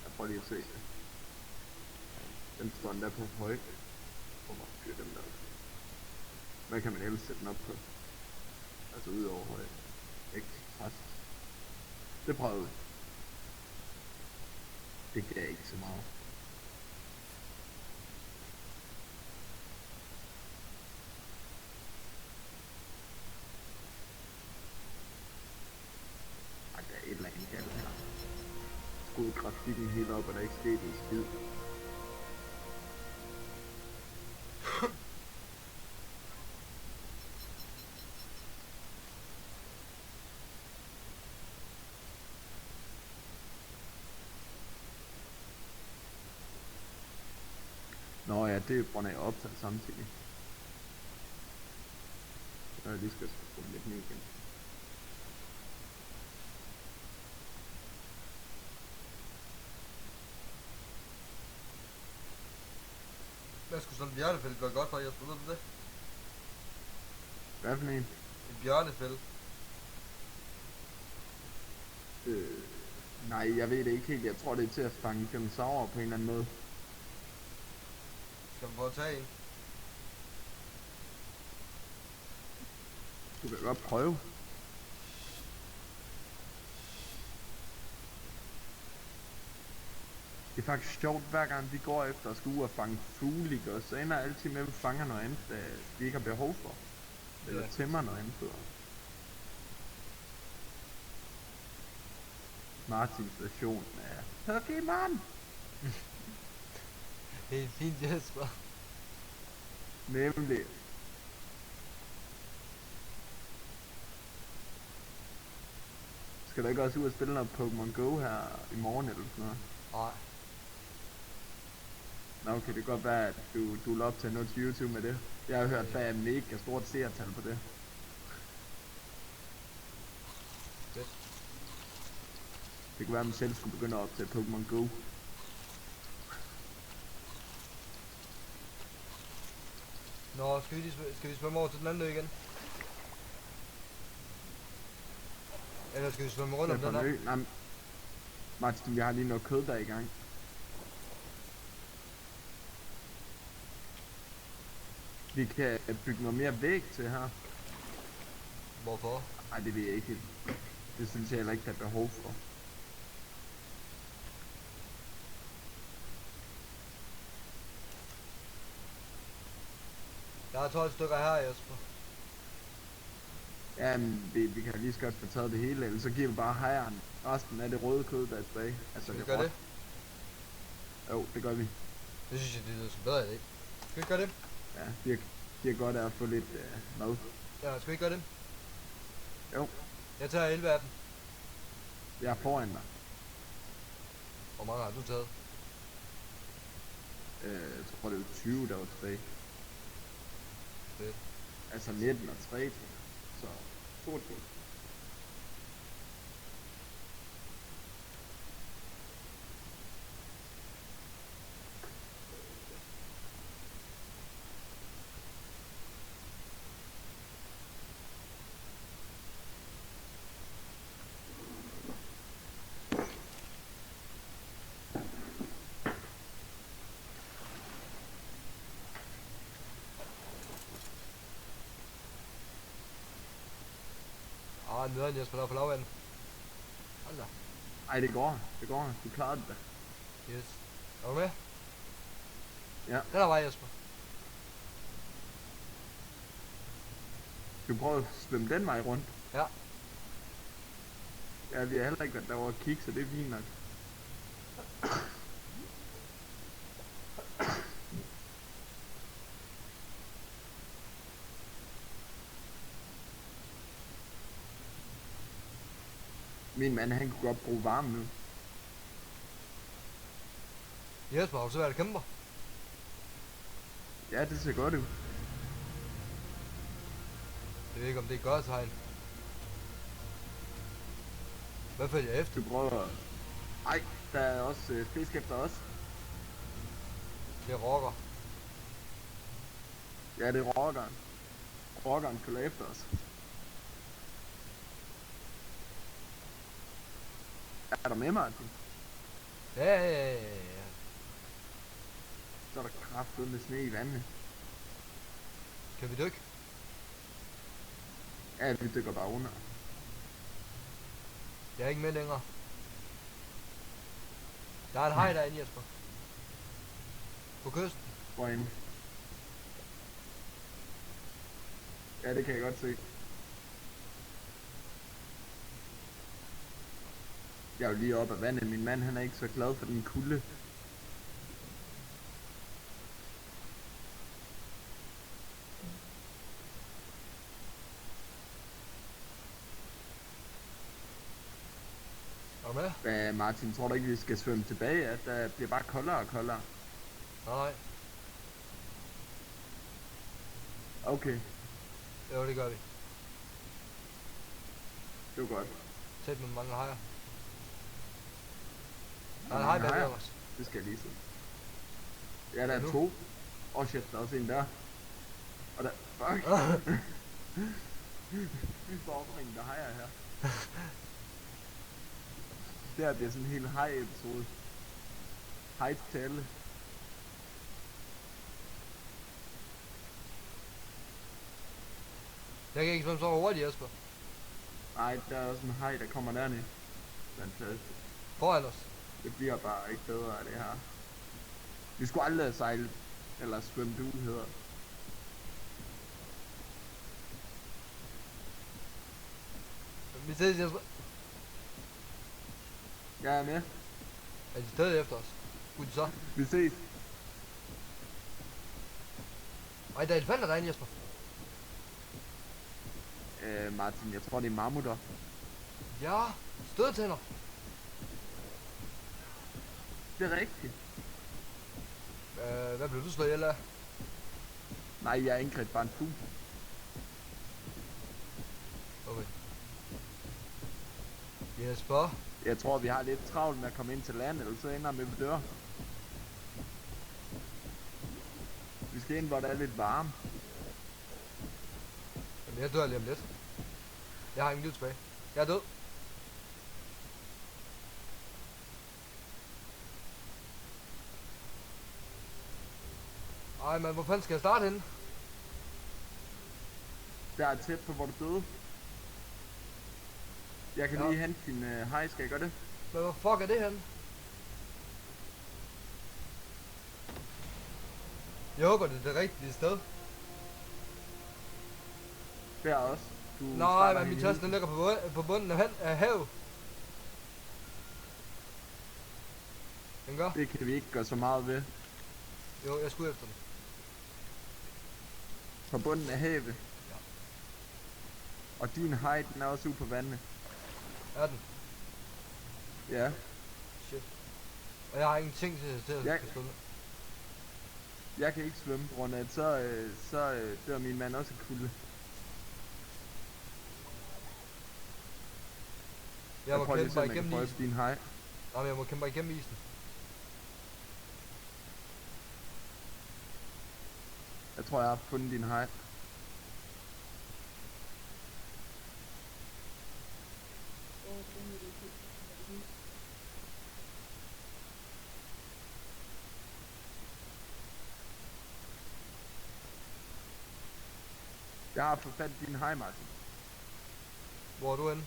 Jeg prøver lige at se det. Den står der på højt. Hvor fyrer dem der op. Hvad kan man ellers sætte den op på? Altså ud over højt. Ikke fast. Det prøvede vi. Det gav ikke så meget. Ej, der er et eller andet galt her. Skruede grafikken helt op, og der er ikke sket en skid. Nå ja, det er på grund af optaget samtidig. Så jeg lige skal skrue lidt ned igen. Hvad skulle sådan en bjørnefælde gøre godt for, Jesper? Ved du det? Hvad for en? En bjørnefælde. Nej, jeg ved det ikke helt. Jeg tror, det er til at fange dinosaurer på en eller anden måde. Skal man prøve at tage en? Du kan godt prøve. Det er faktisk sjovt, hver gang vi går efter at skulle ud og fange fugle, ikke? Og så ender altid med, at vi fanger noget andet, vi ikke har behov for. Eller tæmmer noget andet bedre. Martins version af Pokémon. Helt fint, Jesper. Nemlig. Skal du ikke også ud og spille noget Pokémon Go her i morgen eller sådan noget? Nej. Nå, okay, det kan godt være, at du vil op til noget til YouTube med det. Jeg har hørt, der er mega stort seertal på det. Fedt. Det kunne være, at man selv skulle begynde at optage Pokémon Go. Nå, skal vi svømme over til den anden ø igen? Eller skal vi svømme rundt om den her? Nej, Martin, vi har lige noget kød der i gang. Vi kan bygge noget mere væg til her. Hvorfor? Nej, det ved jeg ikke helt. Det synes jeg heller ikke, der er behov for. Der er 12 stykker her, Jesper. Jamen, vi kan lige så godt få taget det hele, eller så giver vi bare hejeren resten af det røde kød, der er tilbage. Altså, Skal vi gøre det? Jo, det gør vi. Det synes jeg, det lyder så bedre, ikke? Skal vi ikke gøre det? Ja, det er godt at få lidt mad. Ja, skal vi ikke gøre det? Jo, Jeg tager 11 af dem. jeg er foran dig. Hvor mange har du taget? Jeg tror, det er 20, der var tilbage. Fedt. Altså 19 og 3, så 22. han videre, Jesper, der er på lavvandet. Hold da. Ej, det går. Det går. Du klarede det da. Yes. Er du med? Ja. Den er vej, Jesper. Du prøver at svømme den vej rundt. Ja. Ja, vi har heller ikke været derovre og kigge, så det er fint nok. Min mand, han kunne godt bruge varme nu. Jesper, har du så været kæmper? Ja, det ser godt ud. Jeg ved ikke, om det er et godt tegn. Hvad følger jeg efter? Du prøver... Ej, der er også fisk efter os. Det er rocker. Ja, det er rockeren. Rockeren følger efter os. Er der med, Martin? Ja. Så er der kraftigt med sne i vandet. Kan vi dykke? Ja, vi dykker bare under. Jeg er ikke med længere. Der er en haj derinde, Jesper. På kysten. Hvorhenne? Ja, det kan jeg godt se. Jeg er jo lige oppe af vandet. Min mand, han er ikke så glad for den kulde. Er du med? Hvad, Martin, tror du ikke, vi skal svømme tilbage? At der bliver bare koldere og koldere. Nej. Okay, Jo, det gør vi. det var godt. Tæt med mange hajer. Der er en haj bag ved os. Det skal jeg lige se. Ja, der er nu? 2. Åh shit, der er også en der. Og der... Fuck. Vi får opringen, der hajer her. Det her bliver sådan en helt hej-episode. Hej til alle. Jeg kan ikke svømme så hurtigt, Jesper. Nej, der er også en hej, der kommer dernede. Fantastisk. Foran os. Det bliver bare ikke bedre af det her. Vi skulle aldrig have sejlet, eller svømme ud, hedder det. Vi ses, Jesper. Jeg er med. Er de stadig efter os? Skulle de så? Vi ses. Ej, der er elefanter derinde, Jesper. Martin, jeg tror det er mammutter. Ja, stødtænder. Det er rigtigt. Hvad blev du slået ihjel af? Nej, jeg indgreb bare en fugl. Okay. Jesper. Jeg tror, vi har lidt travlt med at komme ind til land, eller så ender vi ved dør. Vi skal ind, hvor der er lidt varme. Jamen, jeg dør lige om lidt. Jeg har ingen liv tilbage. Jeg er død. Ej, men hvor fanden skal jeg starte henne? Der er tæt på, hvor du døde. Jeg kan Ja. lige hente din hej, skal jeg gøre det? Men hvor fuck er det henne? Jeg håber, det er det rigtige sted. Der også. Du Nej, starter men min hele- taske den ligger på bunden af havet. Den gør? Det kan vi ikke gøre så meget ved. Jo, jeg skulle efter den. På bunden af havet. Ja. Og din hej, den er også ude på vandet. Er den? Ja. Shit. Og jeg har ingenting til at Ja. stå med. Jeg kan ikke svømme på grund af, at så dør min mand også af kulde. Jeg må prøver lige kæmpe at se, mig om jeg kan igennem få isen. efter din hej. Nej, men jeg må kæmpe mig igennem isen. Jeg tror, jeg har fundet din hej. Jeg har fået fat i din hej, Martin. Hvor er du henne?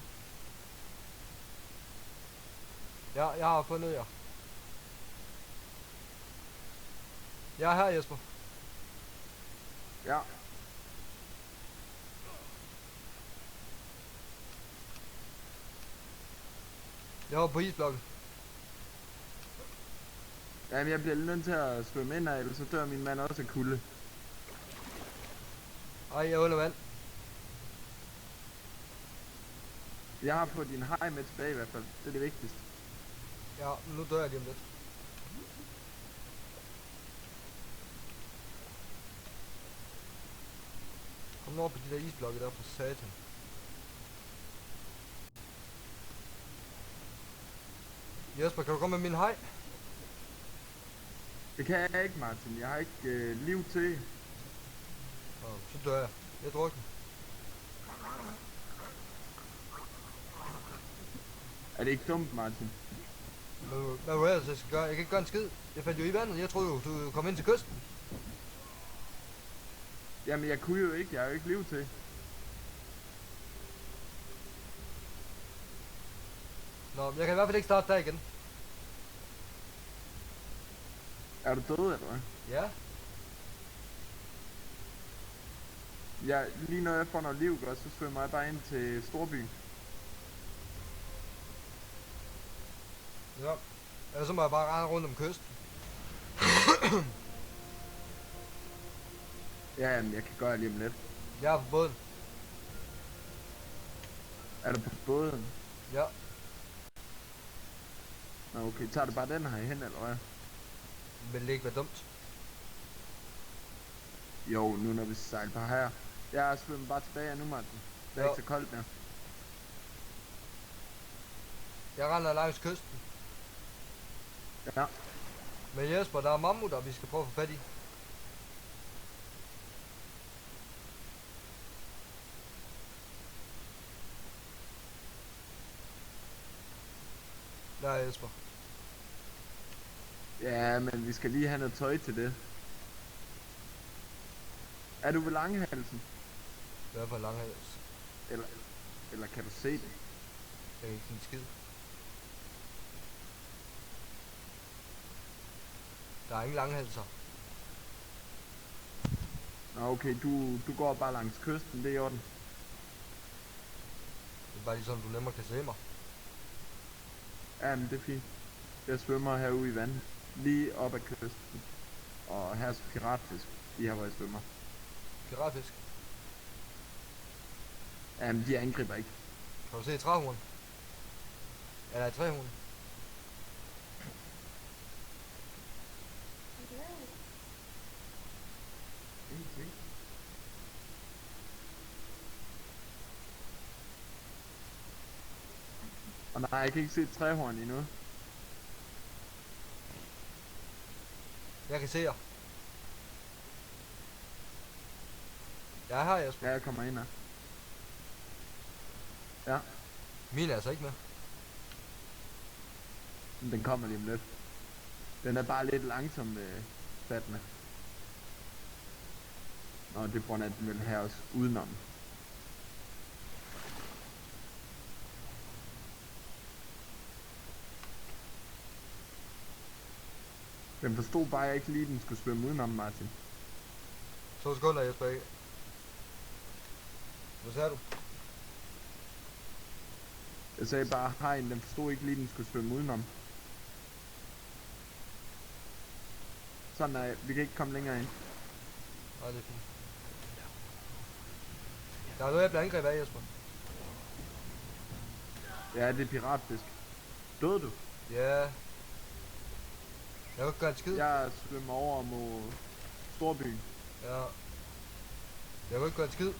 Ja, jeg har fundet jer. Jeg er her, Jesper. Ja. Jeg var på isblokken. Jamen, jeg bliver nødt til at svømme ind af, ellers så dør min mand også af kulde. Ej, jeg er under vand. Jeg har fået din hej med tilbage i hvert fald. Det er det vigtigste. Ja, nu dør jeg lige om lidt. Kom nu op på de der isblokke der for satan. Jesper, kan du komme med min hej? Det kan jeg ikke, Martin. Jeg har ikke liv til. Så dør jeg. Jeg drukner. Er det ikke dumt, Martin? Hvad var det ellers, jeg skal gøre? Jeg kan ikke gøre en skid. Jeg faldt jo i vandet. Jeg troede jo, du kom ind til kysten. Jamen, jeg kunne jo ikke. Jeg har jo ikke liv til. Nå, men jeg kan i hvert fald ikke starte der igen. Er du død, eller hvad? Ja. Ja, lige når jeg får noget liv, godt, så svømmer jeg bare ind til storbyen. Ja. Ellers så må jeg bare rende rundt om kysten. Ja, jamen, jeg kan gøre det lige om lidt. Jeg er på båden. Er du på båden? Ja. Nå, okay. Tager du bare den her hen, eller hvad? Vil det ikke være dumt? Jo, nu når vi sejler på her. Jeg svømmer bare tilbage nu, Martin. Det er Jo. ikke så koldt mere. Jeg render langs kysten. Ja. Men Jesper, der er mammutter, vi skal prøve at få fat i. Der er Jesper. Ja, men vi skal lige have noget tøj til det. Er du ved Langhalsen? Det er for langhals. Eller kan du se det? Jeg kan ikke sige en skid. Der er ingen langhalser. Nå, okay, du går bare langs kysten, det er i orden. Det er bare lige sådan, du nemmere kan se mig. Ja, men det er fint. Jeg svømmer herude i vandet. Lige op ad kysten. Og her er piratfisk, lige her hvor jeg svømmer. Piratfisk. Jamen, de angriber ikke. Kan du se et træhorn? Eller et træhorn? Og nej, jeg kan ikke se et træhorn endnu. Jeg kan se jer. Jeg er her, Jesper. Ja, jeg kommer ind her. Ja, Min er altså ikke med. men den kommer lige om lidt. Den er bare lidt langsom fattende. Nå, det er på grund af, at den vil have os udenom. Den forstod bare, at jeg ikke lige, den skulle svømme udenom, Martin. 2 sekunder, Jesper. Ikke? Hvad sagde du? Jeg sagde bare, hej, den forstod ikke lige, den skulle svømme udenom. Sådan er vi kan ikke komme længere ind. Nej, det er fint. Der er noget, jeg bliver angrebet af, Jesper. Ja, det er piratfisk. Døde du? Ja. Jeg kan ikke gøre en skid. Jeg svømmer over mod storbyen. Ja. Jeg kan ikke gøre en skid.